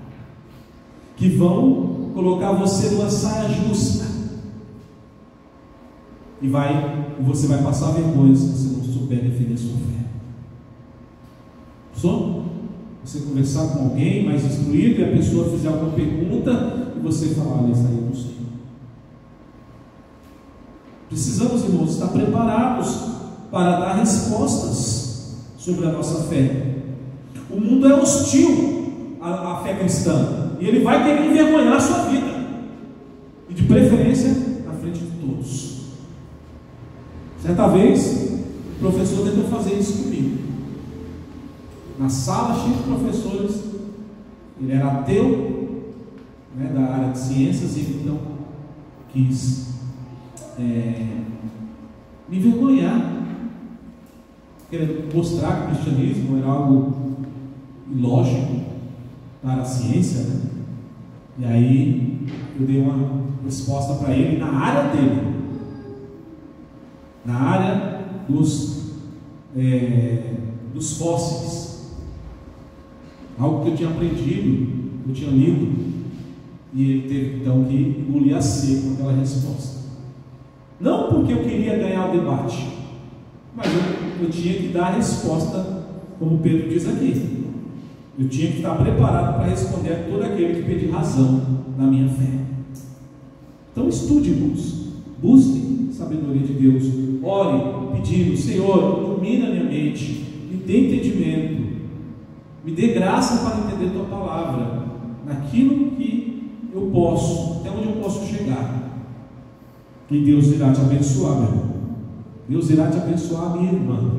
que vão colocar você numa saia justa, e você vai passar vergonha se você não souber defender sua fé. Só você conversar com alguém mais instruído e a pessoa fizer alguma pergunta e você falar: olha, isso aí eu não sei. Precisamos, irmãos, estar preparados para dar respostas sobre a nossa fé. O mundo é hostil à fé cristã, e ele vai querer envergonhar a sua vida, e de preferência na frente de todos. Certa vez o professor tentou fazer isso comigo, na sala cheia de professores. Ele era ateu, da área de ciências, e ele então quis me envergonhar, querendo mostrar que o cristianismo era algo ilógico para a ciência, E aí eu dei uma resposta para ele na área dele, na área dos fósseis, algo que eu tinha aprendido, eu tinha lido, e ele teve então que engolir a seco aquela resposta. Não porque eu queria ganhar o debate, mas eu tinha que dar a resposta, como Pedro diz aqui. Eu tinha que estar preparado para responder a todo aquele que pedir razão na minha fé. Então estude, irmãos, busque sabedoria de Deus, ore pedindo: Senhor, ilumina minha mente, me dê entendimento, me dê graça para entender tua palavra, naquilo que eu posso, até onde eu posso chegar. E Deus irá te abençoar, meu irmão. Deus irá te abençoar, minha irmã,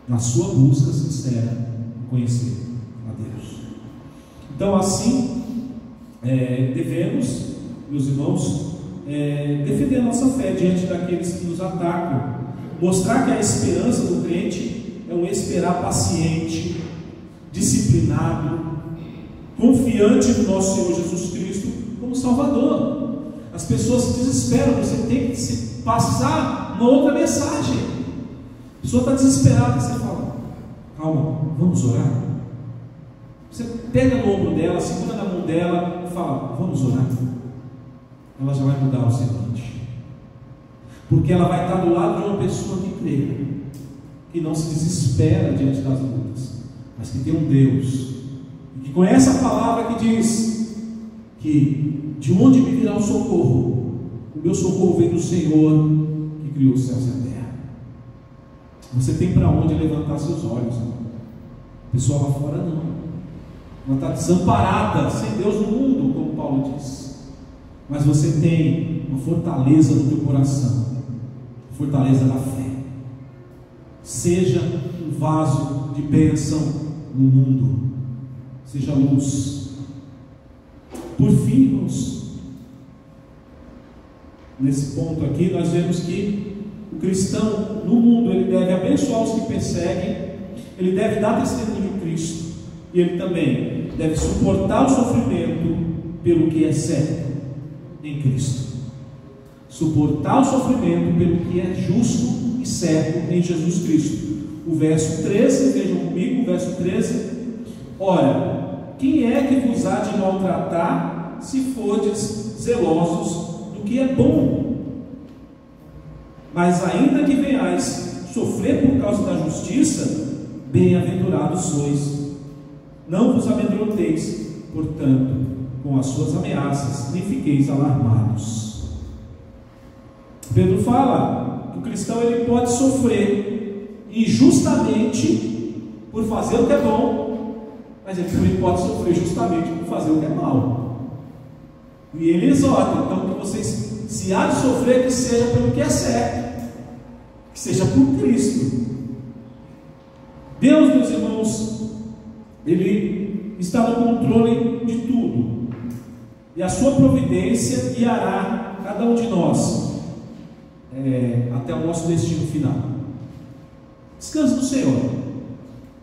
na sua busca sincera de conhecer a Deus. Então, assim, devemos, meus irmãos, defender a nossa fé diante daqueles que nos atacam, mostrar que a esperança do crente é um esperar paciente, disciplinado, confiante no nosso Senhor Jesus Cristo como Salvador. As pessoas se desesperam, você tem que se passar uma outra mensagem. A pessoa está desesperada, você fala: calma, vamos orar. Você pega no ombro dela, segura na mão dela e fala: vamos orar. Ela já vai mudar o seguinte, porque ela vai estar do lado de uma pessoa que crê, que não se desespera diante das lutas, mas que tem um Deus, e que conhece a palavra que diz que de onde me virá o socorro? O meu socorro vem do Senhor que criou os céus e a terra. Você tem para onde levantar seus olhos, irmão. A pessoa lá fora não. Ela está desamparada, sem Deus no mundo, como Paulo diz. Mas você tem uma fortaleza no teu coração, fortaleza da fé. Seja um vaso de bênção no mundo, seja luz. Por fim, irmãos, nesse ponto aqui nós vemos que O cristão no mundo, ele deve abençoar os que perseguem, ele deve dar testemunho de Cristo, e ele também deve suportar o sofrimento pelo que é certo em Cristo. Suportar o sofrimento pelo que é justo e certo em Jesus Cristo. O verso 13, vejam comigo, o verso 13. Ora, quem é que vos há de maltratar, se fordes zelosos do que é bom? Mas ainda que venhais sofrer por causa da justiça, bem-aventurados sois. Não vos amedronteis, portanto, com as suas ameaças, nem fiqueis alarmados. Pedro fala que o cristão ele pode sofrer injustamente por fazer o que é bom, mas ele também pode sofrer justamente por fazer o que é mal. E ele exorta, então, que vocês, se há de sofrer, que seja pelo que é certo, que seja por Cristo. Deus, meus irmãos, Ele está no controle de tudo, e a sua providência guiará cada um de nós até o nosso destino final. Descanse no Senhor.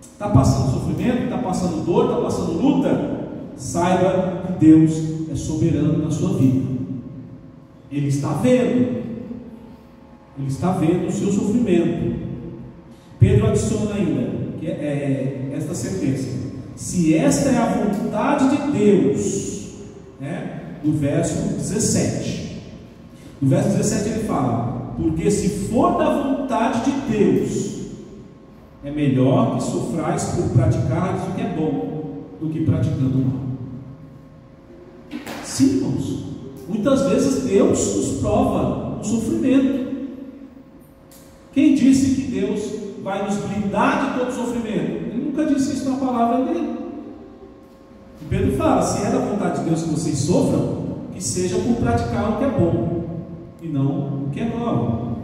Está passando sofrimento, está passando dor, está passando luta, saiba que Deus é soberano na sua vida. Ele está vendo o seu sofrimento. Pedro adiciona ainda que esta sentença: se esta é a vontade de Deus, do verso 17. No verso 17 ele fala: porque se for da vontade de Deus, é melhor que sofrais por praticar o que é bom, do que praticando o mal. Sim, irmãos, muitas vezes Deus nos prova no sofrimento. Quem disse que Deus vai nos blindar de todo sofrimento? Ele nunca disse isso na palavra dele. E Pedro fala: se é da vontade de Deus que vocês sofram, que seja por praticar o que é bom e não o que é mal.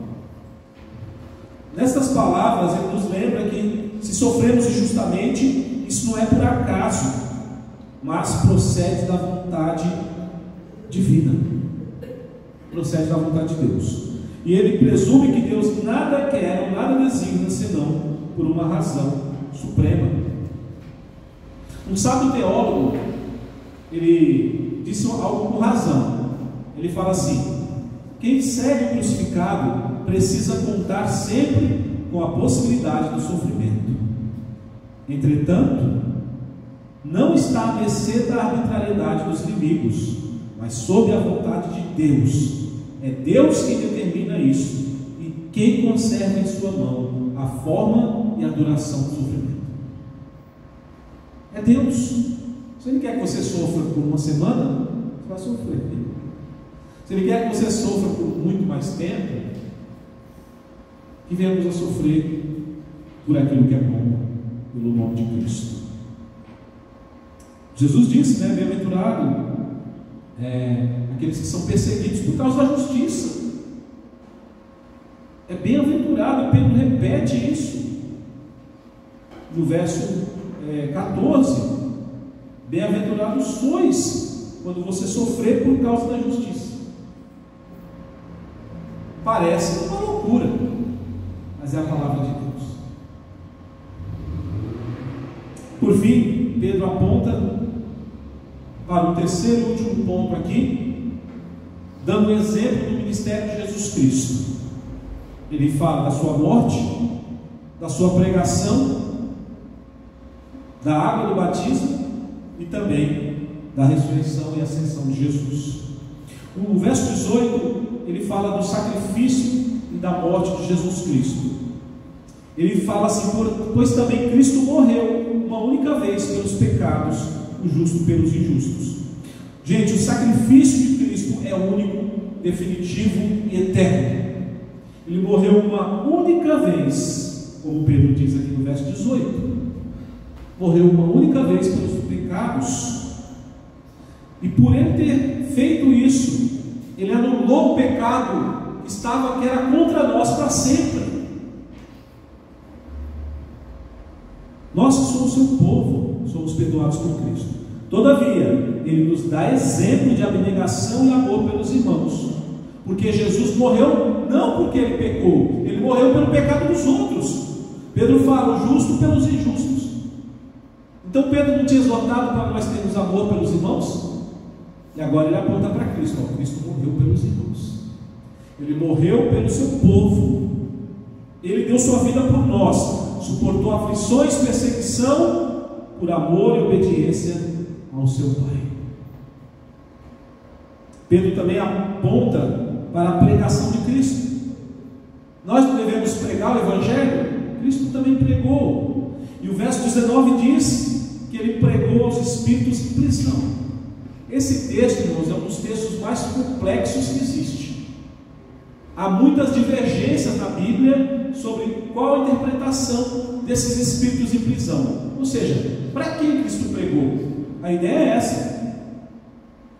Nestas palavras ele nos lembra que se sofremos injustamente, isso não é por acaso, mas procede da vontade divina, procede da vontade de Deus. E ele presume que Deus nada quer ou nada designa senão por uma razão suprema. Um sábio teólogo, ele disse algo com razão. Ele fala assim: quem segue o crucificado precisa contar sempre com a possibilidade do sofrimento. Entretanto, não está à mercê da arbitrariedade dos inimigos, mas sob a vontade de Deus. É Deus quem determina isso e quem conserva em sua mão a forma e a duração do sofrimento. É Deus. Se Ele quer que você sofra por uma semana, você vai sofrer. Se Ele quer que você sofra por muito mais tempo, que venhamos a sofrer por aquilo que é bom, pelo nome de Cristo. Jesus disse, bem-aventurado aqueles que são perseguidos por causa da justiça. É bem-aventurado, Pedro repete isso no verso 14: bem-aventurados sois quando você sofrer por causa da justiça. Parece uma loucura, mas é a palavra de Deus. Por fim, Pedro aponta para o terceiro e último ponto aqui, dando um exemplo do ministério de Jesus Cristo. Ele fala da sua morte, da sua pregação, da água do batismo e também da ressurreição e ascensão de Jesus. O verso 18, ele fala do sacrifício e da morte de Jesus Cristo. Ele fala assim: pois também Cristo morreu uma única vez pelos pecados, o justo pelos injustos. Gente, o sacrifício de Cristo é único, definitivo e eterno. Ele morreu uma única vez, como Pedro diz aqui no verso 18. Morreu uma única vez pelos pecados, e por ele ter feito isso, ele anulou o pecado que era contra nós para sempre. Nós que somos seu povo, somos perdoados por Cristo. Todavia, ele nos dá exemplo de abnegação e amor pelos irmãos, Porque Jesus morreu não porque ele pecou, ele morreu pelo pecado dos outros. Pedro fala, o justo pelos injustos. Então Pedro não tinha exortado para nós termos amor pelos irmãos? E agora ele aponta para Cristo. Cristo morreu pelos irmãos, ele morreu pelo seu povo, ele deu sua vida por nós, suportou aflições, perseguição, por amor e obediência ao seu Pai. Pedro também aponta para a pregação de Cristo. Nós não devemos pregar o Evangelho? Cristo também pregou. E o verso 19 diz que ele pregou aos espíritos em prisão. Esse texto, irmãos, é um dos textos mais complexos que existe. Há muitas divergências na Bíblia sobre qual a interpretação desses espíritos em prisão. Ou seja, para quem Cristo pregou? A ideia é essa.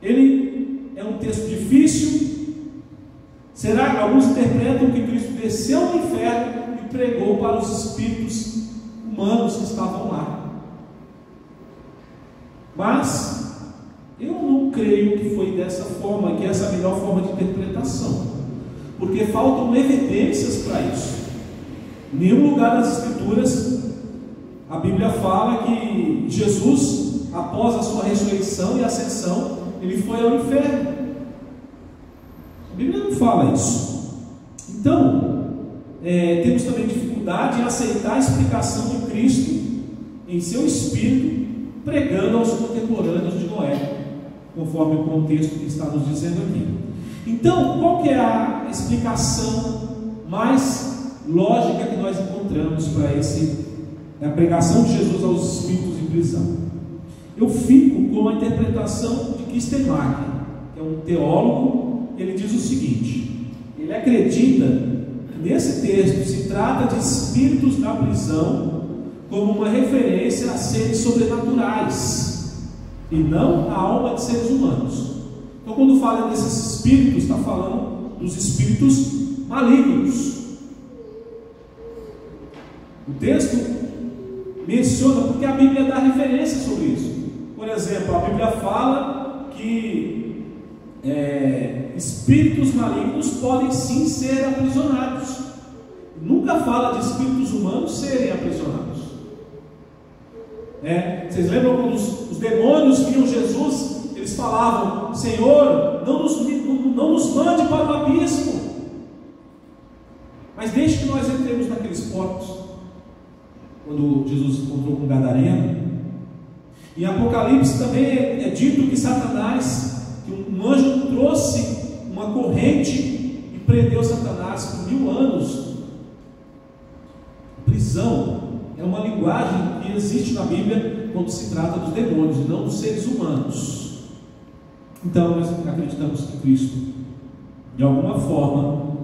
Ele é um texto difícil. Será que alguns interpretam que Cristo desceu no inferno e pregou para os espíritos humanos que estavam lá? Mas eu não creio que foi dessa forma, que essa é a melhor forma de interpretação, porque faltam evidências para isso. Em nenhum lugar das Escrituras a Bíblia fala que Jesus, após a sua ressurreição e ascensão, ele foi ao inferno. A Bíblia não fala isso. Então, temos também dificuldade em aceitar a explicação de Cristo em seu espírito, pregando aos contemporâneos de Noé, conforme o contexto que está nos dizendo aqui. Então, qual que é a explicação mais lógica que nós encontramos para a pregação de Jesus aos espíritos em prisão? Eu fico com a interpretação de Kistemaker, que é um teólogo. Ele diz o seguinte: ele acredita que nesse texto se trata de espíritos na prisão como uma referência a seres sobrenaturais e não a alma de seres humanos. Então, quando fala desses espíritos, está falando dos espíritos malignos. O texto menciona, porque a Bíblia dá referência sobre isso. Por exemplo, a Bíblia fala que espíritos malignos podem sim ser aprisionados. Nunca fala de espíritos humanos serem aprisionados. Vocês lembram quando os demônios viam Jesus? Eles falavam: Senhor, não nos mande para o abismo, mas deixe que nós entremos naqueles portos. Quando Jesus encontrou com o Gadareno, em Apocalipse também é dito que Satanás, que um anjo trouxe uma corrente e prendeu Satanás por 1000 anos. Prisão é uma linguagem que existe na Bíblia quando se trata dos demônios e não dos seres humanos. Então nós acreditamos que Cristo, de alguma forma,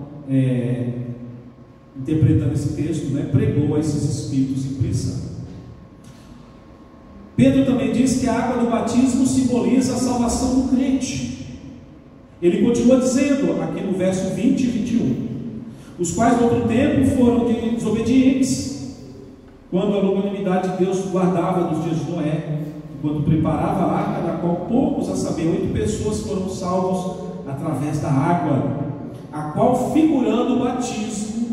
interpretando esse texto, pregou a esses espíritos em prisão. Pedro também diz que a água do batismo simboliza a salvação do crente. Ele continua dizendo aqui no verso 20 e 21: os quais no outro tempo foram desobedientes, quando a longanimidade de Deus guardava nos dias de Noé, quando preparava a arca, da qual poucos, a saber, 8 pessoas, foram salvos através da água, a qual, figurando o batismo,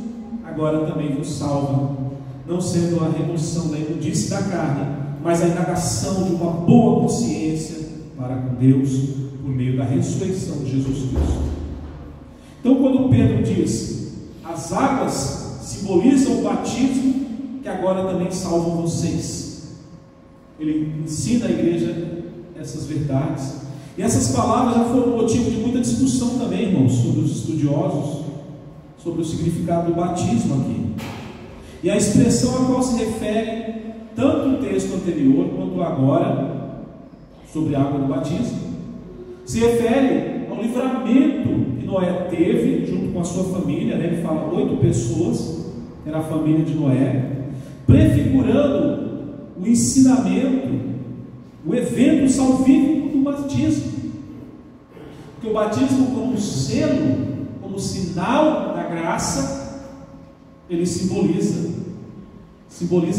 agora também vos salva, não sendo a remoção da imundície da carne, mas a indagação de uma boa consciência para com Deus, por meio da ressurreição de Jesus Cristo. Então, quando Pedro diz, as águas simbolizam o batismo, que agora também salvam vocês, ele ensina a igreja essas verdades. E essas palavras já foram motivo de muita discussão também, irmãos, sobre os estudiosos, sobre o significado do batismo aqui. E a expressão a qual se refere tanto o texto anterior quanto agora, sobre a água do batismo, se refere ao livramento que Noé teve junto com a sua família. Ele fala 8 pessoas, era a família de Noé, prefigurando o ensinamento, o evento salvífico do batismo. Porque o batismo, como selo, como sinal da graça, ele simboliza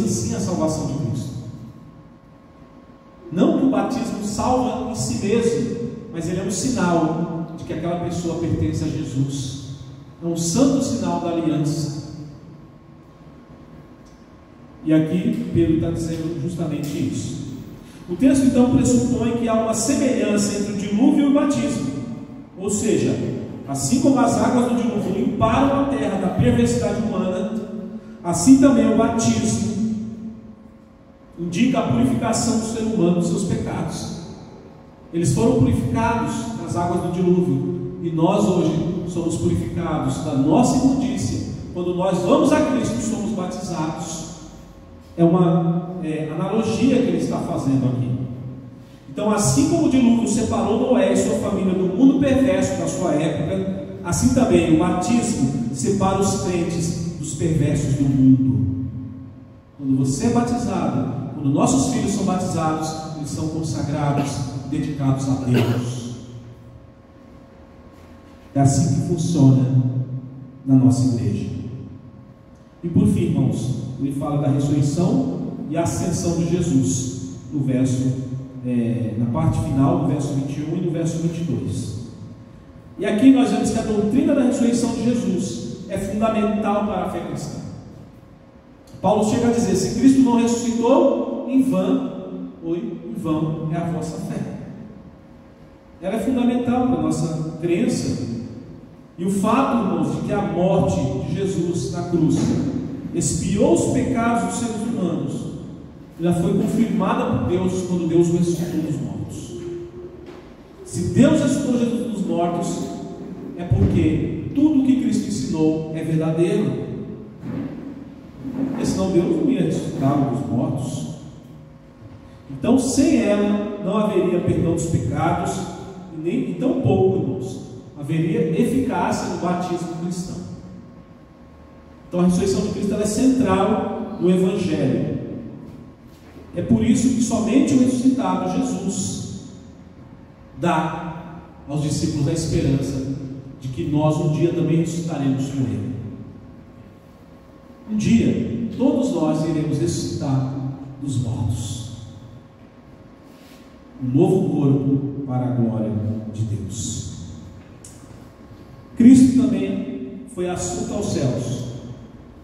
sim a salvação de Cristo. Não que o batismo salva em si mesmo, mas ele é um sinal de que aquela pessoa pertence a Jesus. É um santo sinal da aliança. E aqui Pedro está dizendo justamente isso. O texto então pressupõe que há uma semelhança entre o dilúvio e o batismo. Ou seja, assim como as águas do dilúvio limparam a terra da perversidade humana, assim também o batismo indica a purificação do ser humano dos seus pecados. Eles foram purificados nas águas do dilúvio, e nós hoje somos purificados da nossa imundícia. Quando nós vamos a Cristo, somos batizados. É uma analogia que ele está fazendo aqui. Então, assim como o dilúvio separou Noé e sua família do mundo perverso da sua época, assim também o batismo separa os crentes dos perversos do mundo. Quando você é batizado, quando nossos filhos são batizados, eles são consagrados, dedicados a Deus. É assim que funciona na nossa igreja. E por fim, irmãos, ele fala da ressurreição e ascensão de Jesus, no verso, na parte final, no verso 21 e no verso 22. E aqui nós vemos que a doutrina da ressurreição de Jesus é fundamental para a fé cristã. Paulo chega a dizer: se Cristo não ressuscitou, em vão é a vossa fé. Ela é fundamental para a nossa crença. E o fato, irmãos, de que a morte de Jesus na cruz expiou os pecados dos seres humanos, já foi confirmada por Deus quando Deus o ressuscitou dos mortos. Se Deus ressuscitou Jesus dos mortos, é porque tudo o que Cristo ensinou é verdadeiro. Porque senão Deus não ia ressuscitá-lo dos mortos. Então, sem ela, não haveria perdão dos pecados, e tão pouco, irmãos, haveria eficácia no batismo cristão. Então, a ressurreição de Cristo ela é central no Evangelho. É por isso que somente o ressuscitado Jesus dá aos discípulos a esperança de que nós um dia também ressuscitaremos com Ele. Um dia, todos nós iremos ressuscitar dos mortos. Um novo corpo para a glória de Deus. Cristo também foi assunto aos céus.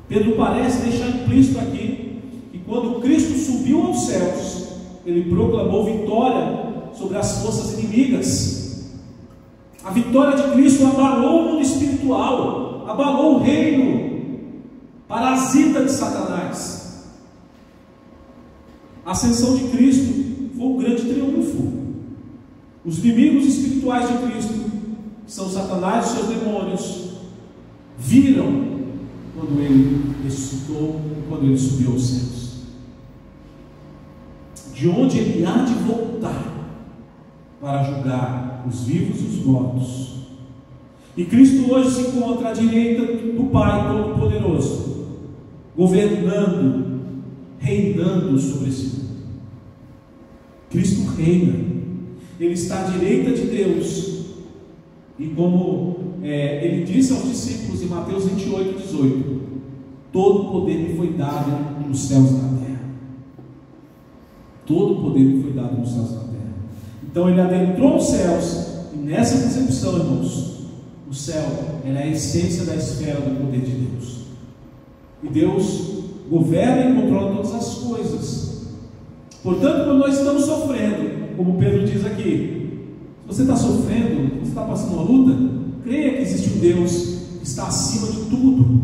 Pedro parece deixar implícito aqui que quando Cristo subiu aos céus, ele proclamou vitória sobre as forças inimigas. A vitória de Cristo abalou o mundo espiritual, abalou o reino parasita de Satanás. A ascensão de Cristo foi um grande triunfo. Os inimigos espirituais de Cristo, que são Satanás e seus demônios, viram quando ele ressuscitou, quando ele subiu aos céus, de onde ele há de voltar para julgar os vivos e os mortos. E Cristo hoje se encontra à direita do Pai Todo-Poderoso, governando, reinando sobre esse mundo. Cristo reina, ele está à direita de Deus, e como ele disse aos discípulos em Mateus 28, 18: todo o poder me foi dado nos céus e na terra. Todo o poder me foi dado nos céus e na terra. Então ele adentrou os céus, e nessa concepção, irmãos, o céu é a essência da esfera do poder de Deus. E Deus governa e controla todas as coisas. Portanto, quando nós estamos sofrendo, como Pedro diz aqui, se você está sofrendo, você está passando uma luta, creia que existe um Deus que está acima de tudo,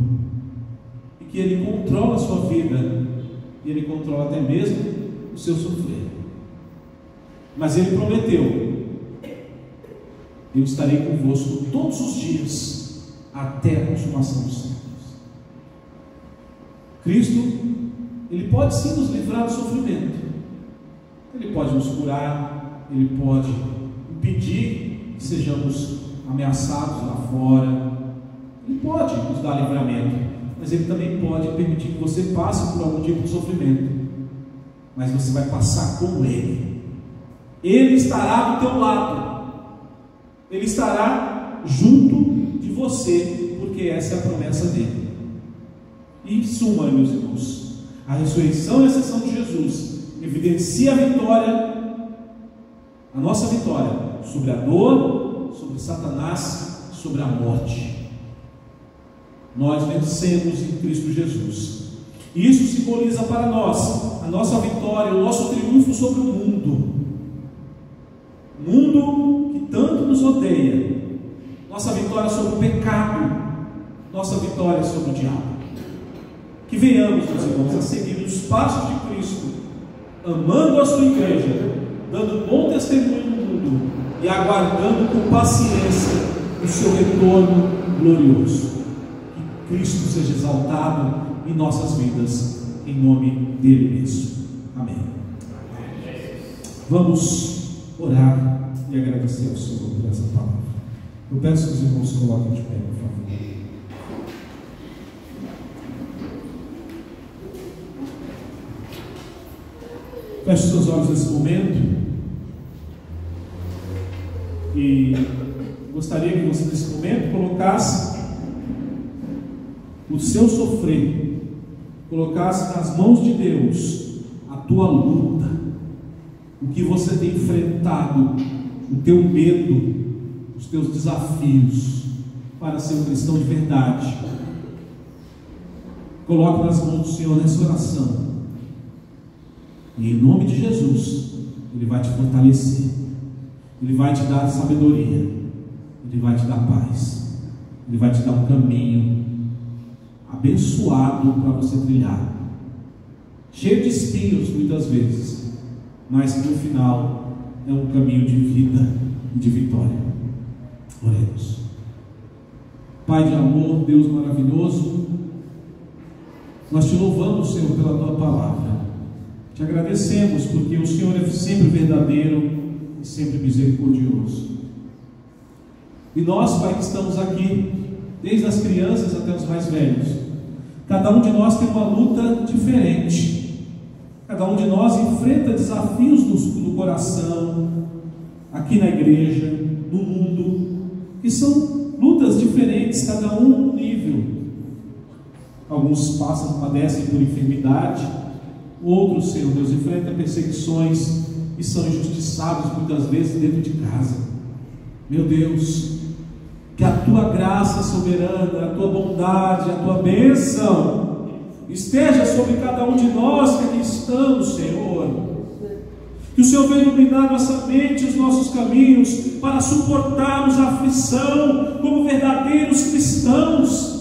e que Ele controla a sua vida, e Ele controla até mesmo o seu sofrer. Mas Ele prometeu: eu estarei convosco todos os dias, até a consumação dos séculos. Cristo, Ele pode sim nos livrar do sofrimento, Ele pode nos curar, Ele pode impedir que sejamos ameaçados lá fora, Ele pode nos dar livramento, mas Ele também pode permitir que você passe por algum tipo de sofrimento, mas você vai passar com Ele. Ele estará do teu lado, Ele estará junto de você, porque essa é a promessa dele. E em suma, meus irmãos, a ressurreição e a ascensão de Jesus evidencia a vitória, a nossa vitória sobre a dor, sobre Satanás, sobre a morte. Nós vencemos em Cristo Jesus. E isso simboliza para nós a nossa vitória, o nosso triunfo sobre o mundo. Mundo que tanto nos odeia. Nossa vitória sobre o pecado. Nossa vitória sobre o diabo. Que venhamos, meus irmãos, a seguir os passos de Cristo, amando a sua igreja, dando bom testemunho no mundo e aguardando com paciência o seu retorno glorioso. Que Cristo seja exaltado em nossas vidas, em nome dele mesmo. Amém. Vamos orar e agradecer ao Senhor por essa palavra. Eu peço que os irmãos coloquem de pé, por favor. Feche seus olhos nesse momento e gostaria que você nesse momento colocasse o seu sofrer, colocasse nas mãos de Deus a tua luta, o que você tem enfrentado, o teu medo, os teus desafios para ser um cristão de verdade. Coloque nas mãos do Senhor nessa oração. E em nome de Jesus, Ele vai te fortalecer, Ele vai te dar sabedoria, Ele vai te dar paz, Ele vai te dar um caminho abençoado para você trilhar, cheio de espinhos muitas vezes, mas que no final é um caminho de vida e de vitória. Oremos. Pai de amor, Deus maravilhoso, nós te louvamos, Senhor, pela tua palavra. Te agradecemos porque o Senhor é sempre verdadeiro e sempre misericordioso. E nós, Pai, que estamos aqui, desde as crianças até os mais velhos, cada um de nós tem uma luta diferente. Cada um de nós enfrenta desafios no coração, aqui na igreja, no mundo, que são lutas diferentes, cada um num nível. Alguns padecem por enfermidade, outros, Senhor Deus, enfrentam perseguições e são injustiçados muitas vezes dentro de casa. Meu Deus, que a tua graça soberana, a tua bondade, a tua bênção esteja sobre cada um de nós que aqui estamos, Senhor. Que o Senhor venha iluminar nossa mente e os nossos caminhos para suportarmos a aflição como verdadeiros cristãos.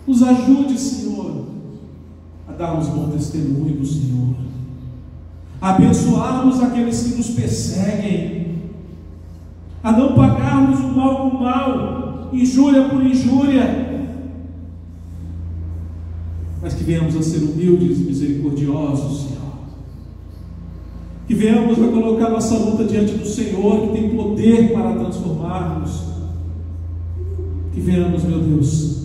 Nos ajude, Senhor, a darmos bom testemunho do Senhor, a abençoarmos aqueles que nos perseguem, a não pagarmos o mal com o mal, injúria por injúria, mas que venhamos a ser humildes e misericordiosos, Senhor, que venhamos a colocar nossa luta diante do Senhor, que tem poder para transformarmos, que venhamos, meu Deus,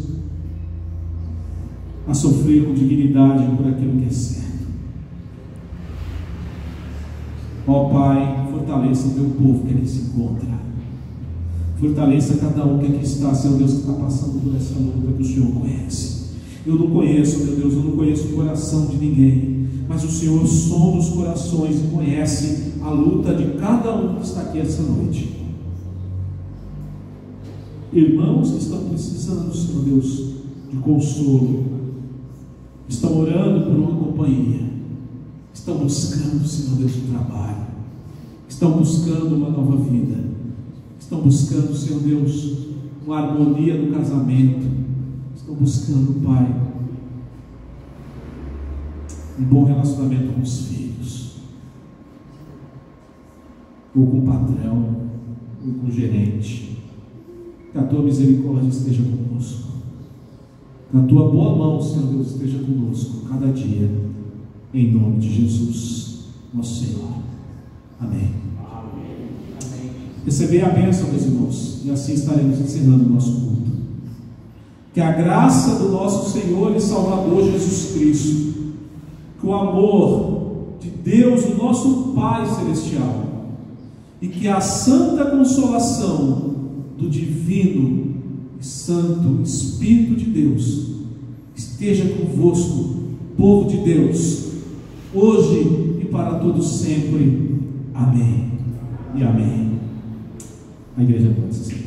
a sofrer com dignidade por aquilo que é certo. Ó Pai, fortaleça o teu povo que aqui se encontra, fortaleça cada um que aqui está, Senhor Deus, que está passando por essa luta que o Senhor conhece. Eu não conheço, meu Deus, eu não conheço o coração de ninguém, mas o Senhor sonda os corações e conhece a luta de cada um que está aqui essa noite. Irmãos que estão precisando, Senhor Deus, de consolo, estão orando por uma companhia, estão buscando, Senhor Deus, um trabalho, estão buscando uma nova vida, estão buscando, Senhor Deus, uma harmonia no casamento, estão buscando, Pai, um bom relacionamento com os filhos, ou com o patrão, ou com o gerente. Que a tua misericórdia esteja conosco, que a tua boa mão, Senhor Deus, esteja conosco cada dia, em nome de Jesus, nosso Senhor. Amém. Amém. Receber a bênção, meus irmãos, e assim estaremos encerrando o nosso culto. Que a graça do nosso Senhor e Salvador Jesus Cristo, que o amor de Deus, o nosso Pai Celestial, e que a santa consolação do divino e santo Espírito de Deus esteja convosco, povo de Deus, hoje e para todos sempre. Amém e amém. A igreja pode se sentar.